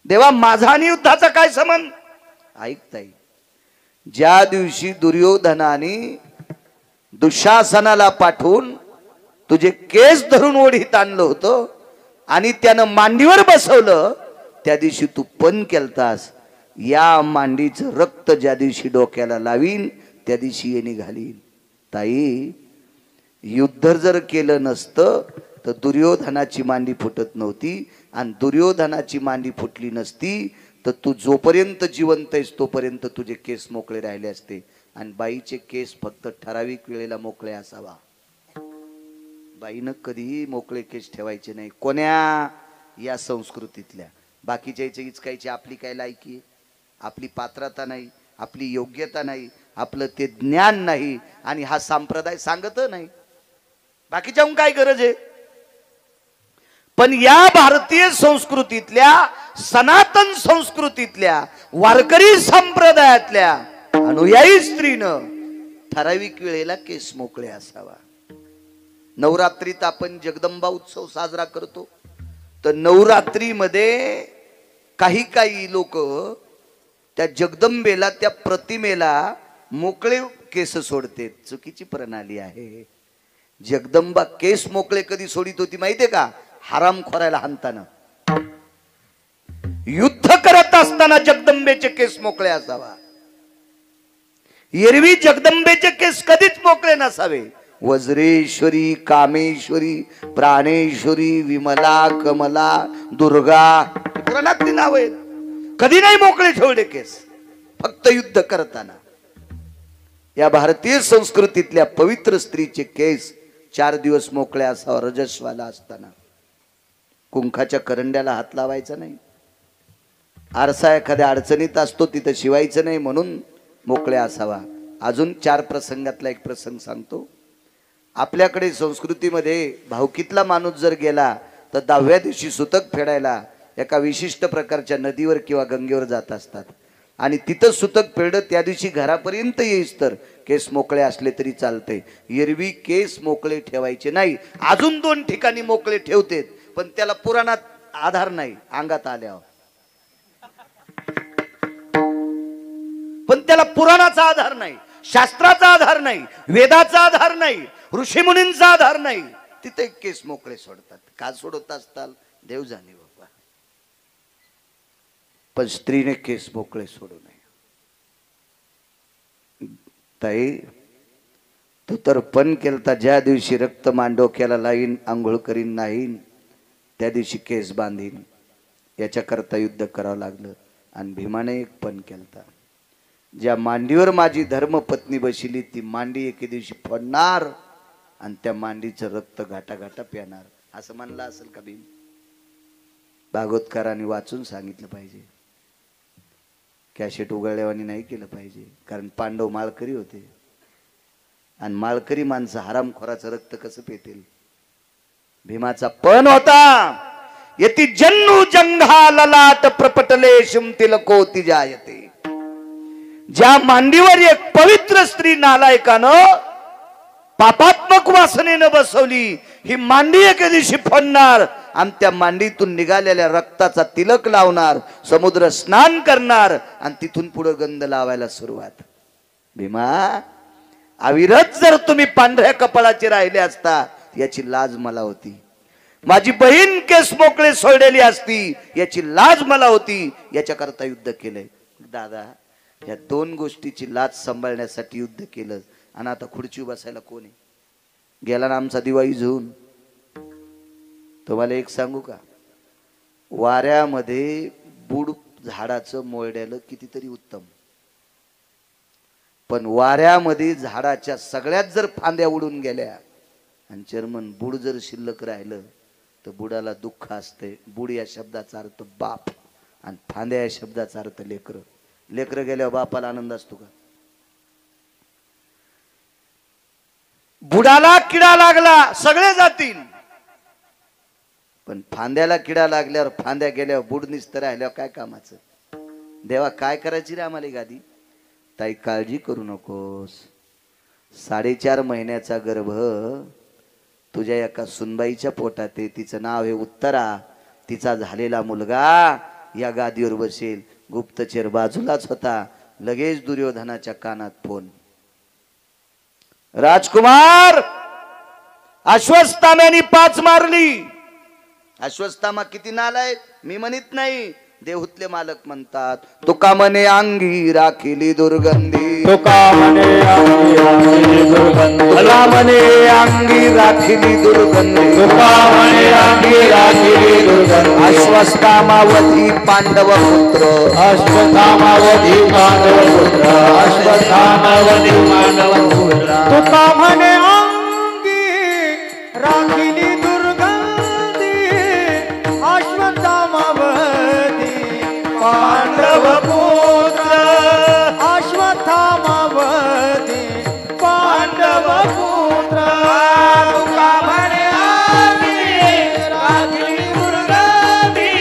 देवा, माझा आणि युद्धाचा काय संबंध? ऐक ताई, ज्या दिवशी दुर्योधनाने दुःशासनाला पाठवून तुझे केस धरून ओढीत आणलं होतं आणि त्यानं मांडीवर बसवलं, त्या दिवशी तू पण केलतास. या मांडीचं रक्त ज्या दिवशी डोक्याला लावीन त्या दिवशी ये निघालीन. ताई, युद्ध जर केलं नसतं तर दुर्योधनाची मांडी फुटत नव्हती. आणि दुर्योधनाची मांडी फुटली नसती तर तू जोपर्यंत जिवंत आहेस तोपर्यंत तुझे केस मोकळे राहिले असते. आणि बाईचे केस फक्त ठराविक वेळेला मोकळे असावा. बाईनं कधीही मोकळे केस ठेवायचे नाही. कोण्या? या संस्कृतीतल्या. बाकीच्या इचकायची आपली काय लायकी, आपली पात्रता नाही, आपली योग्यता नाही, आपलं ते ज्ञान नाही, आणि हा संप्रदाय सांगत नाही. बाकीच्या काय गरज आहे? पण या भारतीय संस्कृतीतल्या, सनातन संस्कृतीतल्या, वारकरी संप्रदायातल्या अनुयायी स्त्रीनं ठराविक वेळेला केस मोकळे असावा. नवरात्रीत आपण जगदंबा उत्सव साजरा करतो, तर नवरात्रीमध्ये काही लोक त्या जगदंबेला, त्या प्रतिमेला मोकळे केस सोडते. चुकीची प्रणाली आहे. जगदंबा केस मोकळे कधी सोडित होती माहितीये का? हराम खोरायला हाणताना. युद्ध करत असताना जगदंबेचे केस मोकळे असावा. एरवी जगदंबेचे केस कधीच मोकळे नसावे. वज्रेश्वरी, कामेश्वरी, प्राणेश्वरी, विमला, कमला, दुर्गा, पुराणातली नाव आहेत. कधी नाही मोकळे ठेवले केस, फक्त युद्ध करताना. या भारतीय संस्कृतीतल्या पवित्र स्त्रीचे केस 4 दिवस मोकळे असावा रजस्वाला असताना. कुंखाच्या करंड्याला हात लावायचा नाही. आरसा एखाद्या अडचणीत असतो तिथं शिवायचं नाही म्हणून मोकळे असावा. अजून 4 प्रसंगातला एक प्रसंग सांगतो. आपल्याकडे संस्कृतीमध्ये भावकीतला माणूस जर गेला तर 10व्या दिवशी सुतक फेडायला एका विशिष्ट प्रकारच्या नदीवर किंवा गंगेवर जात असतात. आणि तिथं सुतक फेडत त्या दिवशी घरापर्यंत येईस तर केस मोकळे असले तरी चालते. एरवी केस मोकळे ठेवायचे नाही. अजून 2 ठिकाणी मोकळे ठेवतेत, पण त्याला पुराणात आधार नाही. अंगात आल्यावर पण त्याला पुराणाचा आधार नाही, शास्त्राचा आधार नाही, वेदाचा आधार नाही, ऋषीमुनींचा आधार नाही. तिथे केस मोकळे सोडतात. का सोडत असताल देव जाणे बाबा. पण स्त्रीने केस मोकळे सोडू नये. ताई, तू तर पण केलता ज्या दिवशी रक्त मांडोक्याला लाईन, आंघोळ करीन नाहीन, त्या दिवशी केस बांधीन. याच्याकरता युद्ध करावं लागलं. आणि भीमाने एक पण केलता. ज्या मांडीवर माझी धर्मपत्नी बसली ती मांडी एके दिवशी फोडणार आणि त्या मांडीचं रक्त घाटा घाटा प्याणार. असं म्हणलं असेल का भीम? भागवतकारांनी वाचून सांगितलं पाहिजे. कॅशेट उघडल्यावानी नाही केलं पाहिजे. कारण पांडव माळकरी होते आणि माळकरी माणसं हरामखोराचं रक्त कसं पेतील? भीमाचा पण होता. यती जन्नू जंघा ललाट प्रपटले शिमतिलकोती जायते. ज्या मांडीवर एक पवित्र स्त्री नालायकानं पापात्मक वासनेनं बसवली, ही मांडी एके दिवशी फोडणार आणि त्या मांडीतून निघालेल्या रक्ताचा तिलक लावणार, समुद्र स्नान करणार आणि तिथून पुढे गंध लावायला सुरुवात. भीमा, अविरत जर तुम्ही पांढऱ्या कपाळाचे राहिले असता याची लाज मला होती. माझी बहीण केस मोकळे सोडलेली असती याची लाज मला होती. याच्याकरता युद्ध केलंय. दादा, या 2 गोष्टीची लाज सांभाळण्यासाठी युद्ध केलं. आणि आता खुर्ची बसायला कोण आहे? गेला ना आमचा दिवाळी झुून. तुम्हाला एक सांगू का? वाऱ्यामध्ये बुड झाडाचं मोडल्यालं कितीतरी उत्तम, पण वाऱ्यामध्ये झाडाच्या सगळ्यात जर फांद्या उडून गेल्या आणि चर्मन बुड जर शिल्लक राहिलं तर बुडाला दुःख असते. बुड या शब्दाचा अर्थ बाप आणि फांद्या या शब्दाचा अर्थ लेकर. लेकर गेल्यावर बापाला आनंद असतो का? बुडाला किडा लागला सगळे जातील, पण फांद्याला किडा लागल्यावर, फांद्या गेल्यावर बुड निस्तर राहिल्यावर काय कामाचं? देवा काय करायची रे आम्हाला गादी? ताई, काळजी करू नकोस. 4.5 महिन्याचा गर्भ तुझ्या एका सुनबाईच्या पोटात आहे. तिचं नाव आहे उत्तरा. तिचा झालेला मुलगा या गादीवर बसेल. गुप्तचर बाजूलाच होता. लगेच दुर्योधनाच्या कानात फोन. राजकुमार, अश्वत्थाम्याने 5 मारली. अश्वत्थामा किती नालायक मी म्हणत नाही, देहूतले मालक म्हणतात. तुका म्हणे अंगी राखिली दुर्गंधी, तुका म्हणे अंगी राखिली दुर्गंधी, तुला म्हणे अंगी राखिली दुर्गंधी, तुका म्हणे अंगी राखिली दुर्गंधी. अश्वत्थामावधी पांडव पुत्र, अश्वत्थामावधी पांडव पुत्र, अश्वत्थामावधी पांडव पुत्र. तुका म्हणे अंगी राखिली दुर्गंधी, अश्वत्थामावधी पांडव पुत्र, अश्वत्थामावधी पांडव पुत्र. तुका म्हणे अंगी राखिली दुर्गंधी,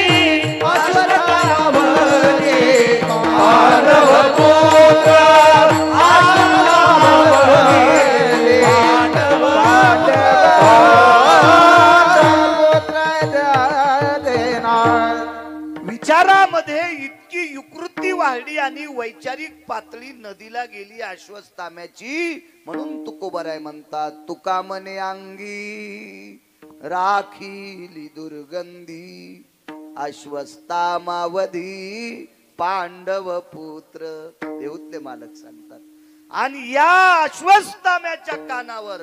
अश्वत्थामावधी पांडव पुत्र, अश्वत्थामावधी पातळी नदीला गेली अश्वत्थाम्याची, म्हणून तुकोबराय म्हणतात, तुका मने अंगी राखीली दुर्गंधी, अश्वत्थामावधी पांडव पुत्र. देऊतले मालक सांगतात. आणि या अश्वत्थाम्याच्या कानावर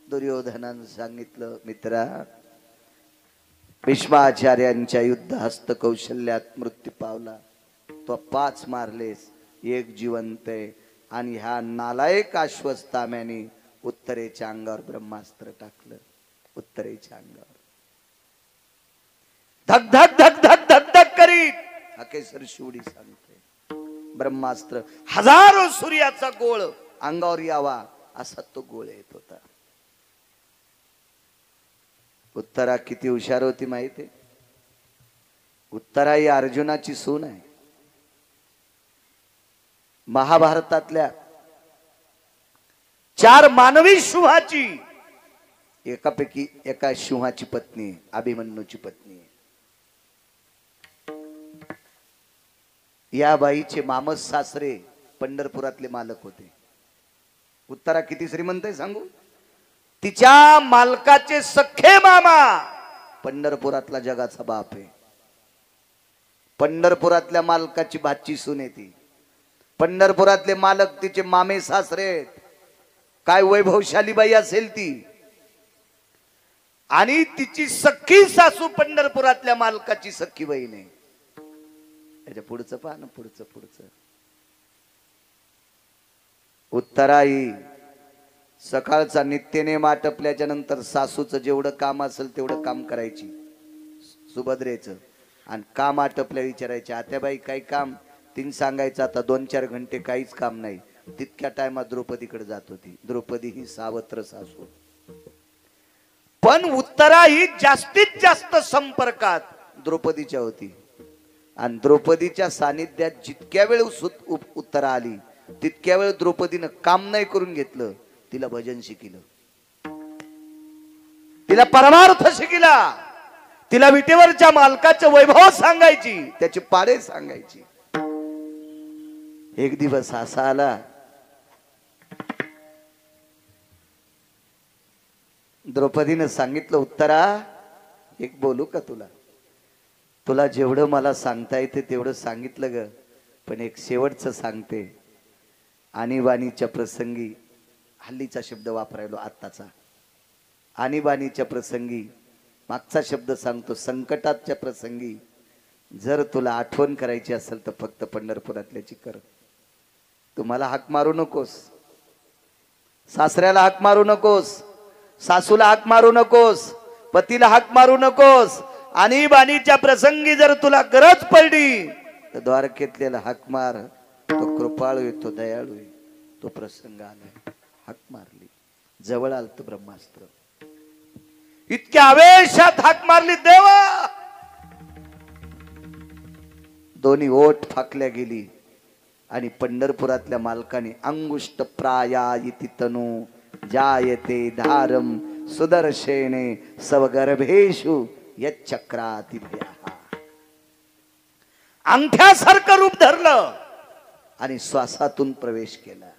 दुर्योधनानं सांगितलं, मित्रा, भीष्माचार्यांच्या युद्ध हस्त कौशल्यात मृत्यू पावला, तो 5 मारलेस, 1 जिवंत आहे. आणि ह्या नालायक अश्वत्थाम्याने उत्तरेच्या अंगावर ब्रह्मास्त्र टाकलं. उत्तरेच्या अंगावर धक धक धक धक धक धक करीत अकेसर शिवडी सांगते, ब्रह्मास्त्र हजारो सूर्याचा गोळ अंगावर यावा असा तो गोळ येत होता. उत्तरा किती हुशार होती माहिती? उत्तरा ही अर्जुनाची सून आहे. महाभारतातल्या 4 मानवी सिंहाची एकापैकी एका सिंहाची पत्नी आहे, अभिमन्यूची पत्नी आहे. या बाईचे मामस सासरे पंढरपुरातले मालक होते. उत्तरा किती श्रीमंत आहे सांगू? तिच्या मालकाचे सख्खे मामा पंढरपुरातला जगाचा बाप आहे. पंढरपुरातल्या मालकाची भाची सून आहे ती. पंढरपुरातले मालक तिचे मामे सासरे आहेत. काय वैभवशाली बाई असेल ती. आणि तिची सख्खी सासू पंढरपुरातल्या मालकाची सख्खी बहीण आहे. त्याच्या पुढचं पहा ना, पुढचं. उत्तरा ही सकाळचा नित्यनेम आटपल्याच्या नंतर सासूचं जेवढं काम असेल तेवढं काम करायची सुभद्रेचं. आणि काम आटपल्या विचारायचे, आत्याबाई काही काम? तीन सांगायचं आता 2-4 घंटे काहीच काम नाही. तितक्या टायमात द्रौपदीकडे जात होती. द्रौपदी ही सावत्र सासू. पण उत्तरा ही जास्तीत जास्त संपर्कात द्रौपदीच्या होती. आणि द्रौपदीच्या सानिध्यात जितक्या वेळ उत्तरा आली तितक्या वेळ द्रौपदीनं काम नाही करून घेतलं, तिला भजन शिकिलं, तिला परमार्थ शिकिला, तिला विटेवरच्या मालकाचं वैभव सांगायची, त्याचे पाडे सांगायची. एक दिवस असा आला, द्रौपदीनं सांगितलं, उत्तरा एक बोलू का तुला? तुला जेवढं मला सांगता येते तेवढं सांगितलं ग, पण एक शेवटचं सांगते. आणीबाणीच्या प्रसंगी, हल्लीचा शब्द वापरायलो आत्ताचा, आणीबाणीच्या प्रसंगी मागचा शब्द सांगतो, संकटाच्या प्रसंगी जर तुला आठवण करायची असेल तर फक्त पंढरपुरातल्याची कर. तुम्हाला हाक मारू नकोस, सासऱ्याला हाक मारू नकोस, सासूला हाक मारू नकोस, पतीला हाक मारू नकोस. आणीबाणीच्या प्रसंगी जर तुला गरज पडली तर द्वारकेतलेला हाक मार. तो कृपाळू आहे, तो दयाळू आहे. तो प्रसंग आला, हाक मारली, जवळ आलत ब्रह्मास्त्र. इतक्या आवेशात हाक मारली देवा, दोन्ही ओठ फाकल्या गेली. आणि पंढरपुरातल्या मालकाने अंगुष्ट प्रायायिति तनु जायते धारम सुदर्शेने स्वगर्भेषु यच्चक्राति भयः. अंगठ्यासारखं रूप धरलं आणि श्वासातून प्रवेश केला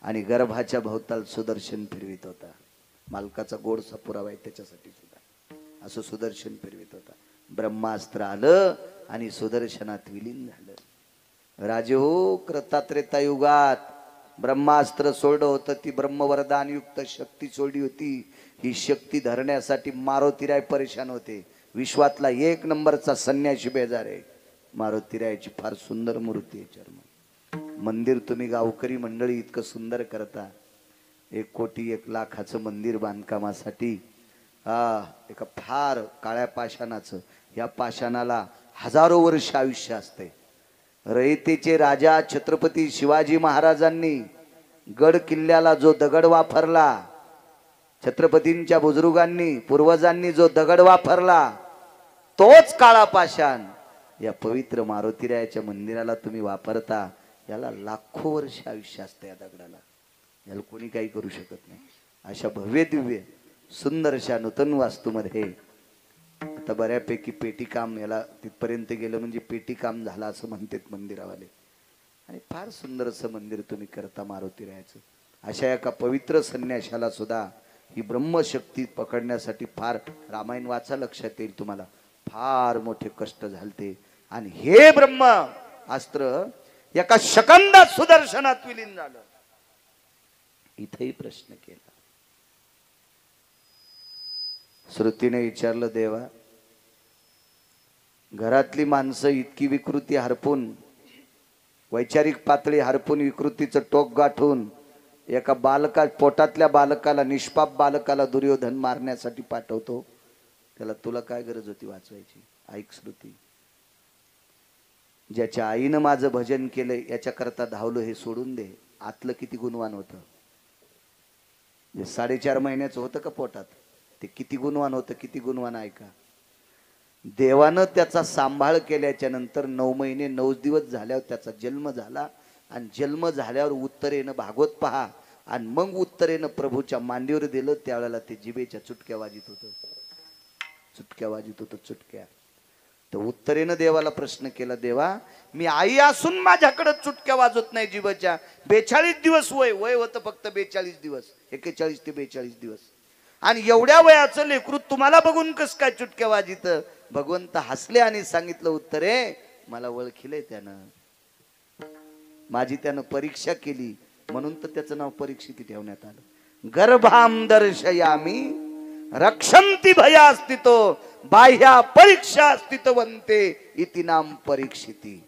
आणि गर्भाच्या भोवताल सुदर्शन फिरवित होता. मालकाचा गोडसा पुरावा आहे त्याच्यासाठी सुद्धा असं सुदर्शन फिरवित होता. ब्रह्मास्त्र आलं आणि सुदर्शनात विलीन झालं. राजे हो, कृतात्रेता युगात ब्रह्मास्त्र सोडलं होतं, ती ब्रह्मवरदान युक्त शक्ती सोडली होती. ही शक्ती धरण्यासाठी मारुतीराय परेशान होते. विश्वातला 1 नंबरचा संन्यासी बेजार आहे. मारुतीरायाची फार सुंदर मूर्ती आहे. चर्म मंदिर तुम्ही गावकरी मंडळी इतकं सुंदर करता. 1 कोटी 1 लाखाचं मंदिर बांधकामासाठी एका फार काळ्या पाषाणाचं, या पाषाणाला हजारो वर्ष आयुष्य असते. रयतेचे राजा छत्रपती शिवाजी महाराजांनी गड किल्ल्याला जो दगड वापरला, छत्रपतींच्या बुजुर्गांनी पूर्वजांनी जो दगड वापरला, तोच काळा पाषाण या पवित्र मारुतीरायाच्या मंदिराला तुम्ही वापरता. याला लाखो वर्ष आयुष्य असते. या दगडाला, याला कोणी काही करू शकत नाही. अशा भव्य दिव्य सुंदरशा नूतन वास्तूमध्ये आता बऱ्यापैकी पेटी काम, याला तिथपर्यंत गेलं म्हणजे पेटी काम झालं असं म्हणतात मंदिरावाले. आणि फार सुंदर असं मंदिर तुम्ही करता मारुती रायाचं. अशा एका पवित्र संन्याशाला सुद्धा ही ब्रह्मशक्ती पकडण्यासाठी फार, रामायण वाचा लक्षात येईल तुम्हाला, फार मोठे कष्ट झालते. आणि हे ब्रह्म अस्त्र एका सेकंदात सुदर्शनात विलीन झालं. इथेही प्रश्न केला. श्रुतीने विचारलं, देवा घरातली माणसं इतकी विकृती हरपून, वैचारिक पातळी हरपून, विकृतीचं टोक गाठून एका बालका, पोटातल्या बालकाला, निष्पाप बालकाला दुर्योधन मारण्यासाठी पाठवतो, त्याला तुला काय गरज होती वाचवायची? ऐक श्रुती, ज्याच्या आईनं माझं भजन केलंय याच्याकरता धावलो हे सोडून दे. आतलं किती गुणवान होतं, जे 4.5 महिन्याचं होतं का पोटात, ते किती गुणवान होतं, किती गुणवान. ऐका, देवानं त्याचा सांभाळ केल्याच्या नंतर 9 महिने 9 दिवस झाल्यावर त्याचा जन्म झाला. आणि जन्म झाल्यावर उत्तरेनं भागवत पहा, आणि मग उत्तरेनं प्रभूच्या मांडीवर दिलं. त्यावेळेला ते जिभेच्या चुटक्या वाजित होतं, चुटक्या वाजित होतं, चुटक्या. तर उत्तरेनं देवाला प्रश्न केला, देवा मी आई असून माझ्याकडे चुटक्या वाजत नाही जिभेच्या. 42 दिवस वय होतं, फक्त 42 दिवस, 41 ते 42 दिवस. आणि एवढ्या वयाचं लेकरू तुम्हाला बघून कस काय चुटक्या वाजित? भगवंत हसले आणि सांगितलं, उत्तरे मला ओळखिलंय त्यानं, माझी त्यानं परीक्षा केली, म्हणून तर त्याचं नाव परीक्षिती ठेवण्यात आलं. गर्भाम दर्शयामी रक्षंती भयास्थितो बाह्या परीक्षा स्थितवंते इति नाम परीक्षिती.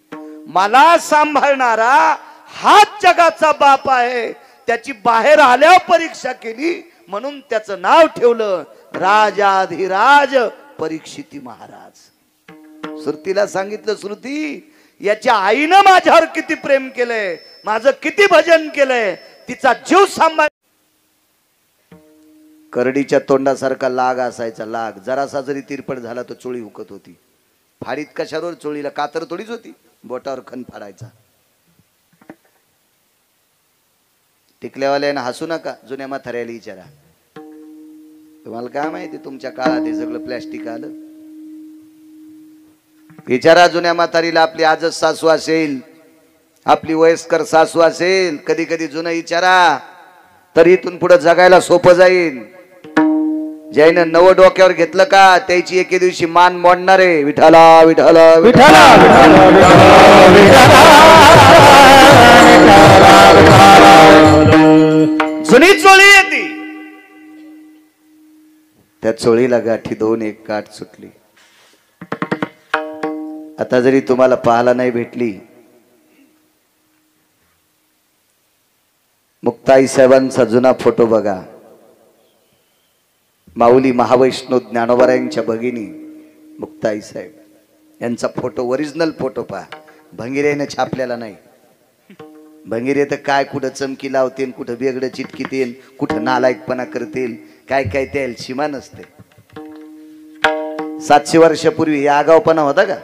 मला सांभाळणारा हाच जगाचा बाप आहे, त्याची बाहेर आल्यावर परीक्षा केली, म्हणून त्याचं नाव ठेवलं राजाधिराज परीक्षिती महाराज. श्रुतीला सांगितलं, श्रुती याच्या आईनं माझ्यावर किती प्रेम केलंय, माझं किती भजन केलंय, तिचा जीव सांभाळ. करडीच्या तोंडासारखा लाग असायचा, लाग जरासा जरी तिरपट झाला तर चोळी हुकत होती. फाडीत कशावर? चोळीला कातर थोडीच होती, बोटावर खण फाडायचा. टिकल्यावाल्यानं हसू नका, जुन्या म्हाताऱ्याला विचारा, तुम्हाला काय माहिती तुमच्या काळात हे सगळं प्लॅस्टिक आलं. विचारा जुन्या म्हातारीला, आपली आजच सासू असेल, आपली वयस्कर सासू असेल, कधी कधी जुनं विचारा, तर इथून पुढे जगायला सोपं जाईल. ज्यानं नवं डोक्यावर घेतलं का त्याची एके दिवशी मान मोडणार आहे. विठाला विठाला विठाला जुनी चोळी येते, त्या चोळीला गाठी 2-1 गाठ सुटली. आता जरी तुम्हाला पाहायला नाही भेटली, मुक्ताई साहेबांचा जुना फोटो बघा. माऊली महावैष्णव ज्ञानोबारायांच्या भगिनी मुक्ताई साहेब यांचा फोटो, ओरिजिनल फोटो पहा. भंगिरेने छापलेला नाही. भंगिरे तर काय कुठं चमकी लावतील, कुठं वेगळं चिटकीतील, कुठं नालायकपणा करतील, काय काय त्याला सीमा नसते. 700 वर्षापूर्वी हे आगावपणा होता का?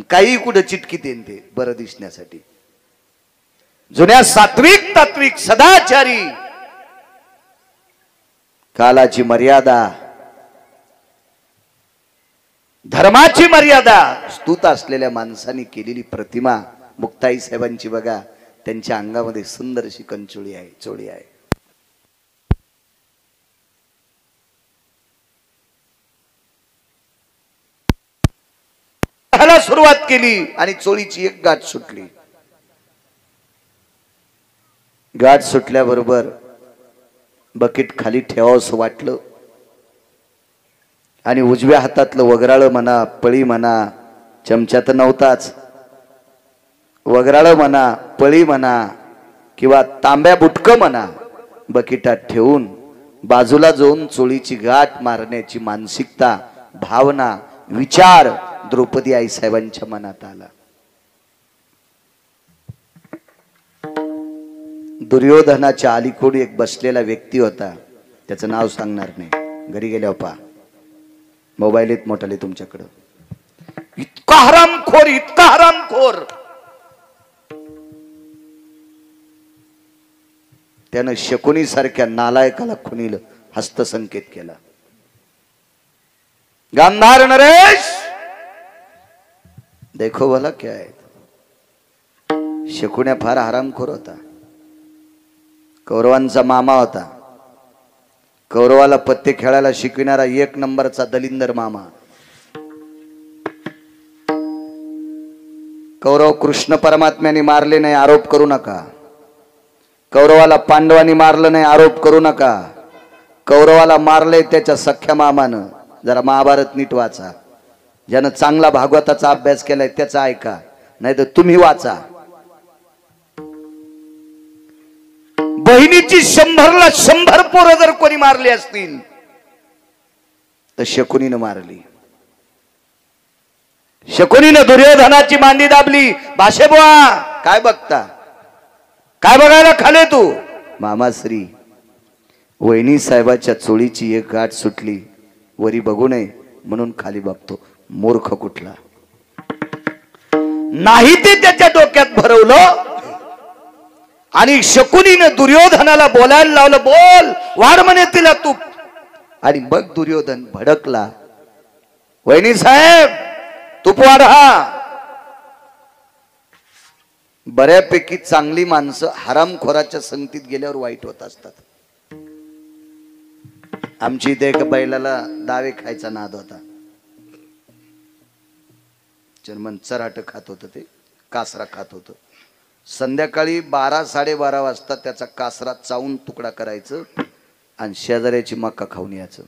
काही कुठं चिटकीतील ते बरं दिसण्यासाठी. जुन्या सात्विक तात्विक सदाचारी, कालाची मर्यादा, धर्माची मर्यादा स्तुत असलेल्या माणसांनी केलेली प्रतिमा मुक्ताई साहेबांची बघा. त्यांच्या अंगामध्ये सुंदर अशी कंचोळी आहे, चोळी आहे. सुरुवात केली आणि चोळीची एक गाठ सुटली. गाठ सुटल्याबरोबर बकेट खाली ठेवावंसं वाटलं आणि उजव्या हातातलं वगराळ म्हणा, पळी म्हणा, चमचा तर नव्हताच, वगराळ म्हणा, पळी म्हणा किंवा तांब्या बुटकं म्हणा, बकेटात ठेवून बाजूला जाऊन चोळीची गाठ मारण्याची मानसिकता, भावना, विचार द्रौपदी आई साहेबांच्या मनात आला. दुर्योधनाच्या अलीकडे एक बसलेला व्यक्ती होता, त्याचं नाव सांगणार नाही, घरी गेल्यावर पहा, मोबाईल येत मोठाले तुमच्याकडं. इतका हरामखोर, इतका हरामखोर, त्यानं शकुनी सारख्या नालायकाला खुनील हस्तसंकेत केला. गांधार नरेश देखो भला क्या है. शकुन्या फार हरामखोर होता. कौरवांचा मामा होता. कौरवाला पत्ते खेळायला शिकविणारा 1 नंबरचा दलिंदर मामा. कौरव कृष्ण परमात्म्याने मारले नाही आरोप करू नका. कौरवाला पांडवांनी मारलं नाही आरोप करू नका. कौरवाला मारले त्याच्या सख्या मामानं. जरा महाभारत नीट वाचा. ज्यानं चांगला भागवताचा अभ्यास केलाय त्याचा ऐका, नाही तर तुम्ही वाचा. बहिणीची 100ला 100 पोरं जर कोणी मारली असतील तर शकुनीनं मारली. शकुनीनं दुर्योधनाची मांडी दाबली. भाषे बुवा काय बघता, काय बघायला खाले तू? मामाश्री, वहिनी साहेबाच्या चोळीची एक गाठ सुटली, वरी बघू नये म्हणून खाली बघतो. मूर्ख कुठला. नाही ते त्याच्या डोक्यात भरवलं आणि शकुनीनं दुर्योधनाला बोलायला लावलं. बोल, वाढ म्हणे तिला तूप. आणि बघ दुर्योधन भडकला. वहिनी साहेब तूप वाढा. बऱ्यापैकी चांगली माणसं हरामखोराच्या संगतीत गेल्यावर वाईट होत असतात. आमची इथे एका बैलाला दावे खायचा नाद होता. जर्मन चराट खात होतं, ते कासरा खात होतं. संध्याकाळी 12-12:30 वाजता त्याचा कासरा चावून तुकडा करायचं आणि शेजाऱ्याची मक्का खाऊन यायचं.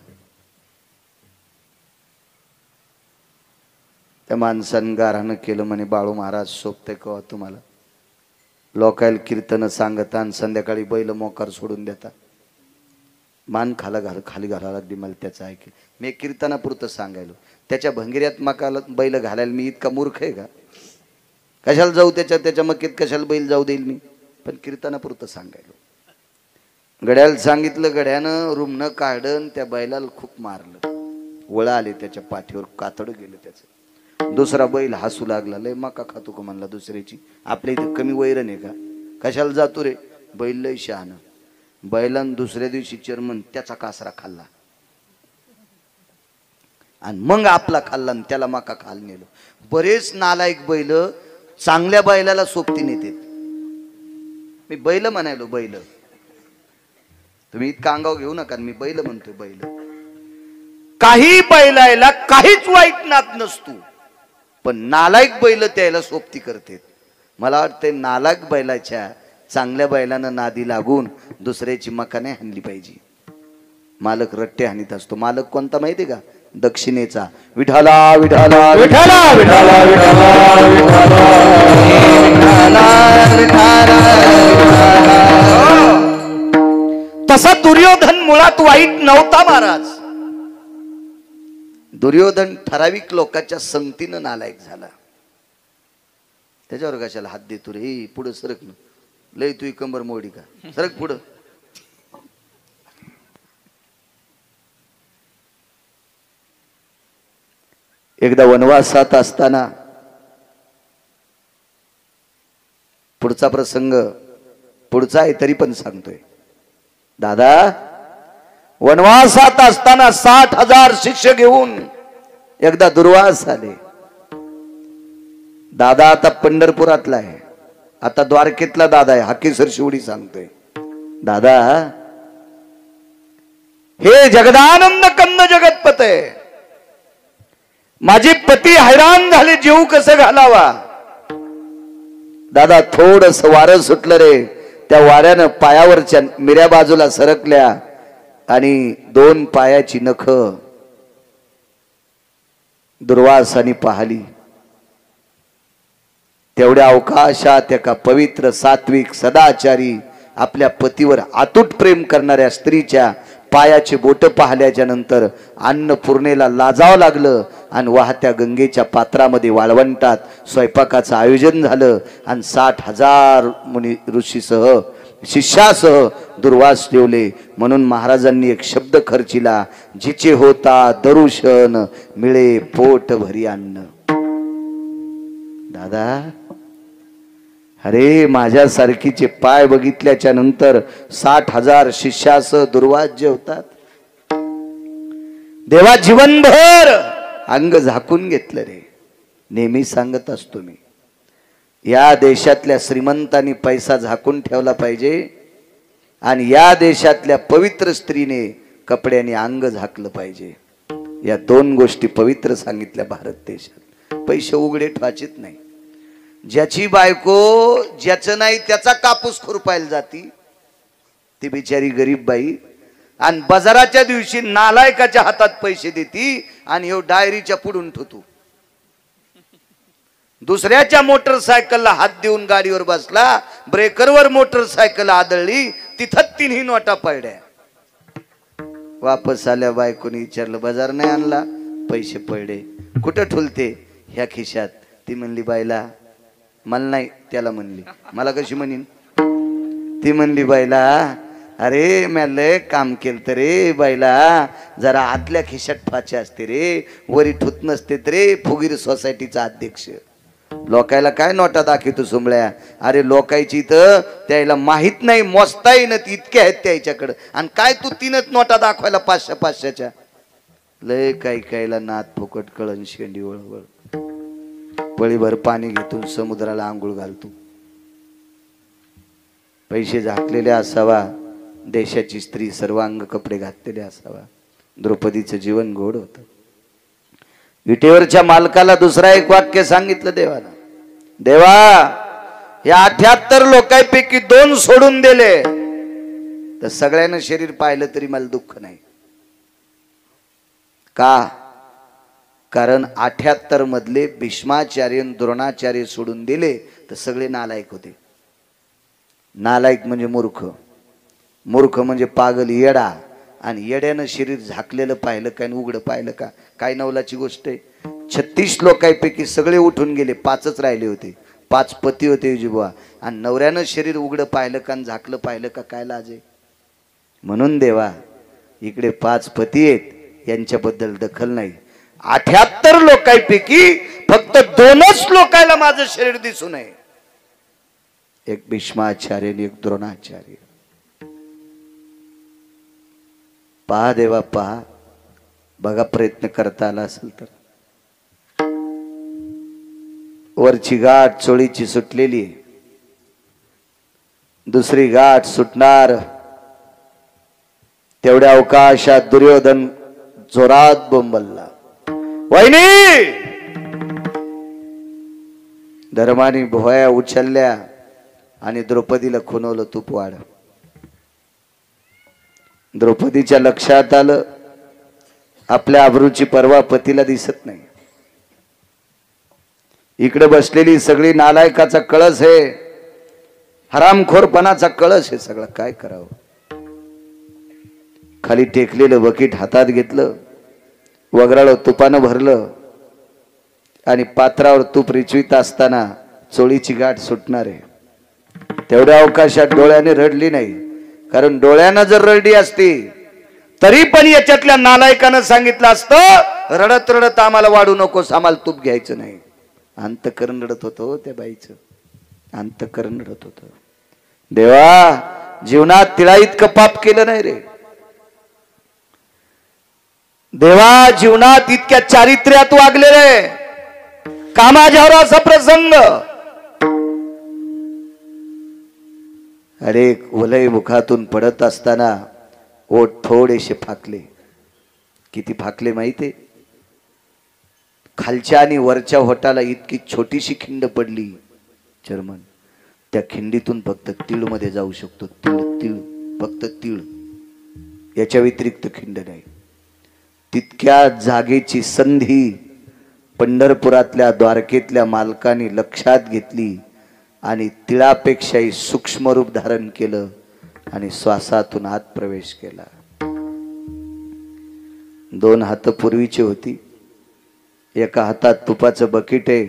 त्या माणसानं गारानं केलं म्हणे, बाळू महाराज सोपते का तुम्हाला? लोकायला कीर्तन सांगता आणि संध्याकाळी बैल मोकार सोडून देता. मान खाली घालायला लागली मला त्याचं ऐकेल. मी कीर्तनापुरतं सांगायलो. त्याच्या भंगिऱ्यात मकाला बैल घालायला मी इतका मूर्ख आहे का? कशाला जाऊ त्याच्या मक्कीत, कशाला बैल जाऊ देईल मी? पण कीर्तनापुरतं सांगायलो. गड्याला सांगितलं. गड्यानं रुमनं काढन त्या बैलाला खूप मारलं. वळा आले त्याच्या पाठीवर, कातड गेलं त्याचं. दुसरा बैल हसू लागला. लय मका खातो का म्हणला दुसऱ्याची? आपल्या इथं कमी वैरण आहे का? कशाला जातो रे? बैल लय शहाणं. बैलानं दुसऱ्या दिवशी चेअरमन त्याचा कासरा खाल्ला आणि मग आपला खाल्ला आणि त्याला मका खाल नेलो. बरेच नालायक बैल चांगल्या बैलाला सोबती नेते. मी बैल म्हणायलो, बैल. तुम्ही इतका अंगाव घेऊ नका. मी बैल म्हणतोय, बैल. काही बैलायला काहीच वाईट नात नसतो, पण नालायक बैल त्याला सोबती करते. मला वाटते नालायक बैलाच्या चांगल्या बैलानं नादी लागून दुसऱ्याची मका नाही हाणली पाहिजे. मालक रट्टे हाणीत असतो. मालक कोणता माहिती का? दक्षिणेचा. विठाला विठाला विठाला विठाला विठाला. तसा दुर्योधन मुळात वाईट नव्हता महाराज. दुर्योधन ठराविक लोकांच्या संगतीनं नालायक झाला. त्याच्यावर कशाला हात देतो रे? पुढे सरक ना. लय तू कंबर मोडी का? सरक पुढं. एकदा वनवासात असताना, पुढचा प्रसंग पुढचा आहे तरी पण सांगतोय. दादा वनवासात असताना 60,000 शिष्य घेऊन एकदा दुर्वास आले. दादा आता पंढरपुरातला आहे, आता द्वारकेतला दादा आहे. हाकेसर शिवडी सांगतोय. दादा हे जगदानंद कंद जगतपते, माझे पती हैराण झाले, जीव कसं घालावा. दादा थोडस वारं सुटलं रे. त्या वाऱ्यानं पायावरच्या मिऱ्या बाजूला सरकल्या आणि 2 पायाची नख दुर्वासानी पाहिली. तेवढ्या अवकाशात एका पवित्र सात्विक सदाचारी आपल्या पतीवर अतूट प्रेम करणाऱ्या स्त्रीच्या पायाचे बोट पाहिल्याच्या नंतर अन्नपूर्णेला लाजावं लागलं आणि वाहत्या गंगेच्या पात्रामध्ये वाळवंटात स्वयंपाकाचं आयोजन झालं आणि 60,000 मुनी ऋषीसह शिष्यासह दुर्वास ठेवले. म्हणून महाराजांनी एक शब्द खर्चिला, जिचे होता दरुशन मिळे पोट भरी अन्न. दादा अरे माझ्यासारखीचे पाय बघितल्याच्या नंतर 60,000 शिष्यासह दुर्वास जेवतात. देवा जीवनभर अंग झाकून घेतलं रे. नेहमी सांगत असतो मी, या देशातल्या श्रीमंतांनी पैसा झाकून ठेवला पाहिजे आणि या देशातल्या पवित्र स्त्रीने कपड्याने अंग झाकलं पाहिजे. या दोन गोष्टी पवित्र सांगितल्या भारत देशात. पैसे उघडे ठेवायचेत नाही. ज्याची बायको ज्याचं नाही त्याचा कापूस खुरपायला जाती ती बिचारी गरीब बाई आणि बाजाराच्या दिवशी नालायकाच्या हातात पैसे देती आणि ह्यो डायरीच्या पुढून ठेवतो. दुसऱ्याच्या मोटरसायकलला हात देऊन गाडीवर बसला, ब्रेकरवर मोटरसायकल आदळली, तिथं तिन्ही नोटा पडल्या. वापस आल्या बायकोनी विचारलं बाजार नाही आणला? पैसे पडले. कुठं ठुलते? ह्या खिशात. ती म्हणली बायला मला नाही. त्याला म्हणली मला कशी म्हणीन? ती म्हणली बायला अरे म्या लय काम केलं तर रे बायला, जरा आतल्या खिशात फाचे असते रे, वरी ठुत नसते रे. फुगीर सोसायटीचा अध्यक्ष. लोकायला काय नोटा दाखवतो सुंबळ्या? अरे लोकायची तर त्याला माहित नाही, मोजता येईन इतके आहेत त्याच्याकडं. आणि काय तू तीनच नोटा दाखवायला 500-500च्या? लय काही कायला नात फुकट कळण शेंडी वळवळ. पळीभर पाणी घेतून समुद्राला आंघोळ घालतो. पैसे झाकलेले असावा, देशाची स्त्री सर्वांग कपडे घातलेले असावा. द्रौपदीचं जीवन गोड होतं. विटेवरच्या मालकाला दुसरा एक वाक्य सांगितलं देवाला. देवा या 78 लोकांपैकी 2 सोडून दिले तर सगळ्यांना शरीर पाहिलं तरी मला दुःख नाही. का? कारण 78 मधले भीष्माचार्य द्रोणाचार्य सोडून दिले तर सगळे नालायक होते. नालायक म्हणजे मूर्ख, मूर्ख म्हणजे पागल, येडा. आणि येड्यानं शरीर झाकलेलं पाहिलं काय उघडं पाहिलं का? काय नवलाची गोष्ट आहे. 36 लोकांपैकी सगळे उठून गेले, 5च राहिले होते. 5 पती होते युजीबुवा. आणि नवऱ्यानं शरीर उघडं पाहिलं का झाकलं पाहिलं का? काय लाज आहे? म्हणून देवा इकडे 5 पती आहेत, यांच्याबद्दल दखल नाही. 78 लोकांपैकी फक्त 2च लोकांना माझं शरीर दिसू नये. एक भीष्माचार्य आणि एक द्रोणाचार्य. पहा देवा पहा. बघा प्रयत्न करता आला असेल तर. वरची गाठ चोळीची सुटलेली, दुसरी गाठ सुटणार. तेवढ्या अवकाशात दुर्योधन जोरात बोंबलला, वहिनी! धर्माने भोया उचलल्या आणि द्रौपदीला खुणवलं तूप वाढ. द्रौपदीच्या लक्षात आलं आपल्या आबरूची पर्वा पतीला दिसत नाही. इकडे बसलेली सगळी नालायकाचा कळस आहे, हरामखोरपणाचा कळस आहे सगळं. काय करावं? खाली टेकलेलं बकीट हातात घेतलं, वगराळ तुपानं भरलं आणि पात्रावर तूप रिचवीत असताना चोळीची गाठ सुटणार आहे. तेवढ्या अवकाशात डोळ्याने रडली नाही, कारण डोळ्यानं जर रडली असती तरी पण याच्यातल्या नालायकानं सांगितलं असतं रडत रडत आम्हाला वाढू नकोस, आम्हाला तूप घ्यायचं नाही. अंतकरण रडत होतं त्या बाईचं, अंतकरण रडत होतं. देवा जीवनात तिला इतकं पाप केलं नाही रे देवा. जीवनात इतक्या चारित्र्यात वागले रे. कामाच्यावर असा प्रसंग. अरे वलय मुखातून पडत असताना ओठ थोडेसे फाकले. किती फाकले माहितीये? खालच्या आणि वरच्या होटाला इतकी छोटीशी खिंड पडली चर्मन. त्या खिंडीतून फक्त तीळ मध्ये जाऊ शकतो. तीळ तीळ फक्त तीळ, याच्या व्यतिरिक्त खिंड नाही. तितक्या जागेची संधी पंढरपुरातल्या द्वारकेतल्या मालकाने लक्षात घेतली आणि तिळापेक्षाही सूक्ष्म रूप धारण केलं आणि श्वासातून आत प्रवेश केला. 2 हात पूर्वीची होती. एका हातात तुपाचं बकीट आहे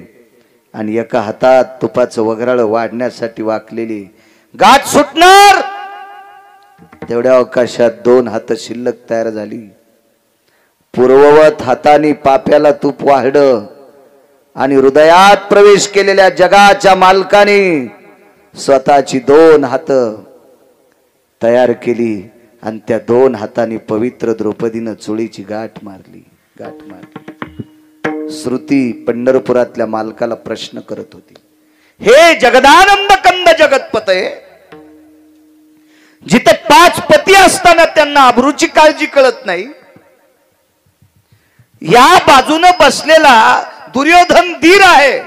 आणि एका हातात तुपाचं वगराळ वाढण्यासाठी वाकलेली गाठ सुटणार. तेवढ्या अवकाशात 2 हात शिल्लक तयार झाली. पूर्ववत हाताने पाप्याला तूप वाढलं आणि हृदयात प्रवेश केलेल्या जगाच्या मालकाने स्वतःची 2 हात तयार केली आणि त्या 2 हातांनी पवित्र द्रौपदीनं चोळीची गाठ मारली. श्रुती पंढरपुरातल्या मालकाला प्रश्न करत होती, हे जगदानंद कंद जगतपते, जिथे 5 पती असताना त्यांना अब्रूची काळजी कळत नाही, या बाजूने बसलेला दुर्योधन धीर आहे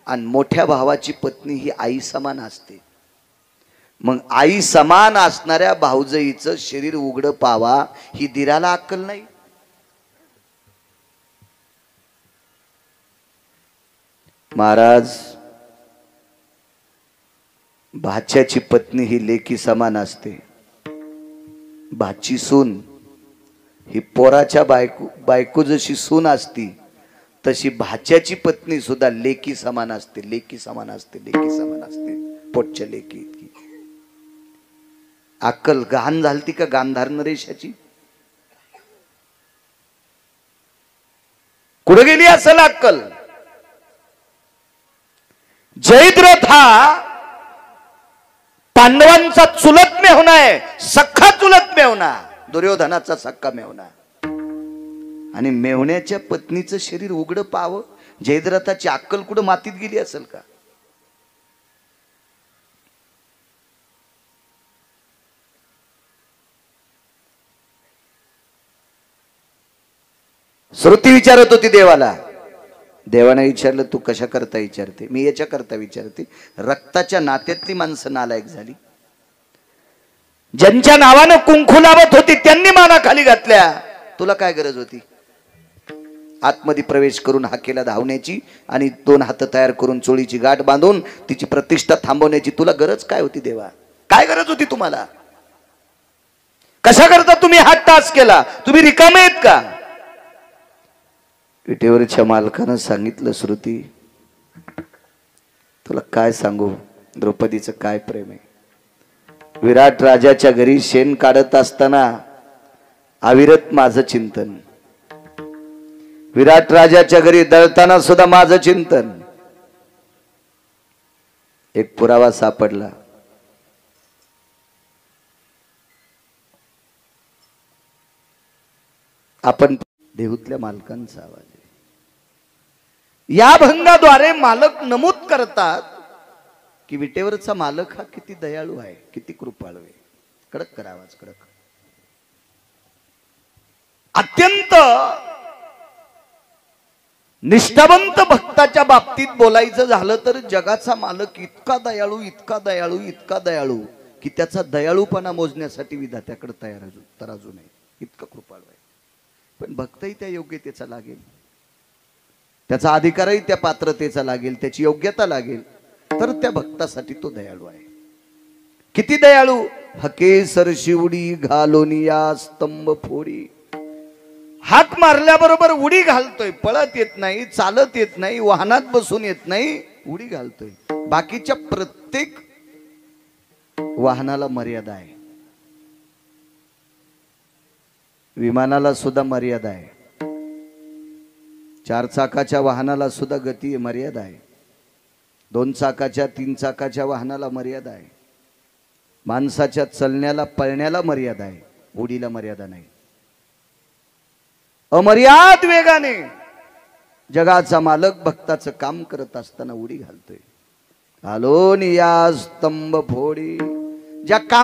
आणि मोठ्या भावाची पत्नी ही आई समान असते. मग आई समान असणाऱ्या भाऊजईचं शरीर उघड पावा ही धीराला अक्कल नाही. महाराज, भाच्याची पत्नी ही लेकी समान असते. भाची सून ही पोराच्या बायको जशी सून असती, तशी भाच्याची पत्नी सुद्धा लेकी समान असते. लेकी समान असते, लेकी समान असते, पोटच्या लेकी इतकी. अक्कल गहाण झालती का गांधार नरेशाची? कुठे गेली असेल अक्कल? जयद्रथ हा पांडवांचा चुलत मेहुणा आहे, सख्खा चुलत मेहुणा, दुर्योधनाचा सख्खा मेहुणा. आणि मेहुण्याच्या पत्नीचं शरीर उघड पाव, जयद्रथाची अक्कल कुठं मातीत गेली असेल का? श्रुती विचारत होती देवाला. देवाने विचारलं, तू कशा करता विचारते? मी याच्या करता विचारते, रक्ताच्या नात्यातली माणसं नालायक झाली. ज्यांच्या नावानं कुंकू लावत होती त्यांनी माना खाली घातल्या. तुला काय गरज होती आतमध्ये प्रवेश करून हाकेला धावण्याची आणि 2 हात तयार करून चोळीची गाठ बांधून तिची प्रतिष्ठा थांबवण्याची? तुला गरज काय होती देवा? काय गरज होती तुम्हाला? कशा करता तुम्ही हा टास्क केला? तुम्ही रिकामे आहेत का? विटेवरच्या मालकानं सांगितलं, श्रुती तुला काय सांगू, द्रौपदीचं काय प्रेम आहे. विराट राजाच्या घरी शेण काढत असताना अविरत माझं चिंतन, विराट राजाच्या घरी दळताना सुद्धा माझं चिंतन. एक पुरावा सापडला. आपण देहूतल्या मालकांचा आवाज आहे. या भंगाद्वारे मालक नमूद करतात की विटेवरचा मालक हा किती दयाळू आहे, किती कृपाळू आहे. कडक करा आवाज, कडक. अत्यंत निष्ठावंत भक्ताच्या बाबतीत बोलायचं झालं तर जगाचा मालक इतका दयाळू, इतका दयाळू, इतका दयाळू की त्याचा दयाळूपणा मोजण्यासाठी विधात्याकडे तराजू नाही, इतका कृपाळू आहे. पण भक्तही त्या योग्यतेचा लागेल, त्याचा अधिकारही त्या पात्रतेचा लागेल, त्याची योग्यता लागेल, तर त्या भक्तासाठी तो दयाळू आहे. किती दयाळू? हकेसर शिवडी घालोनिया स्तंभ फोडी. हाक मारल्याबरोबर उडी घालतोय, पळत येत नाही, चालत येत नाही, वाहनात बसून येत नाही, उडी घालतोय. बाकीच्या प्रत्येक वाहनाला मर्यादा आहे, विमानाला सुद्धा मर्यादा आहे, 4 चाकाच्या वाहनाला सुद्धा गती आहे, मर्यादा आहे, 2 चाकाच्या 3 चाकाच्या वाहनाला मर्यादा आहे, माणसाच्या चलण्याला पळण्याला मर्यादा आहे, उडीला मर्यादा नाही. अमर्याद वेगाने जगाचा मालक भक्ताचं काम करत असताना उडी घालतोय. घालोन या स्तंभ फोडी. ज्या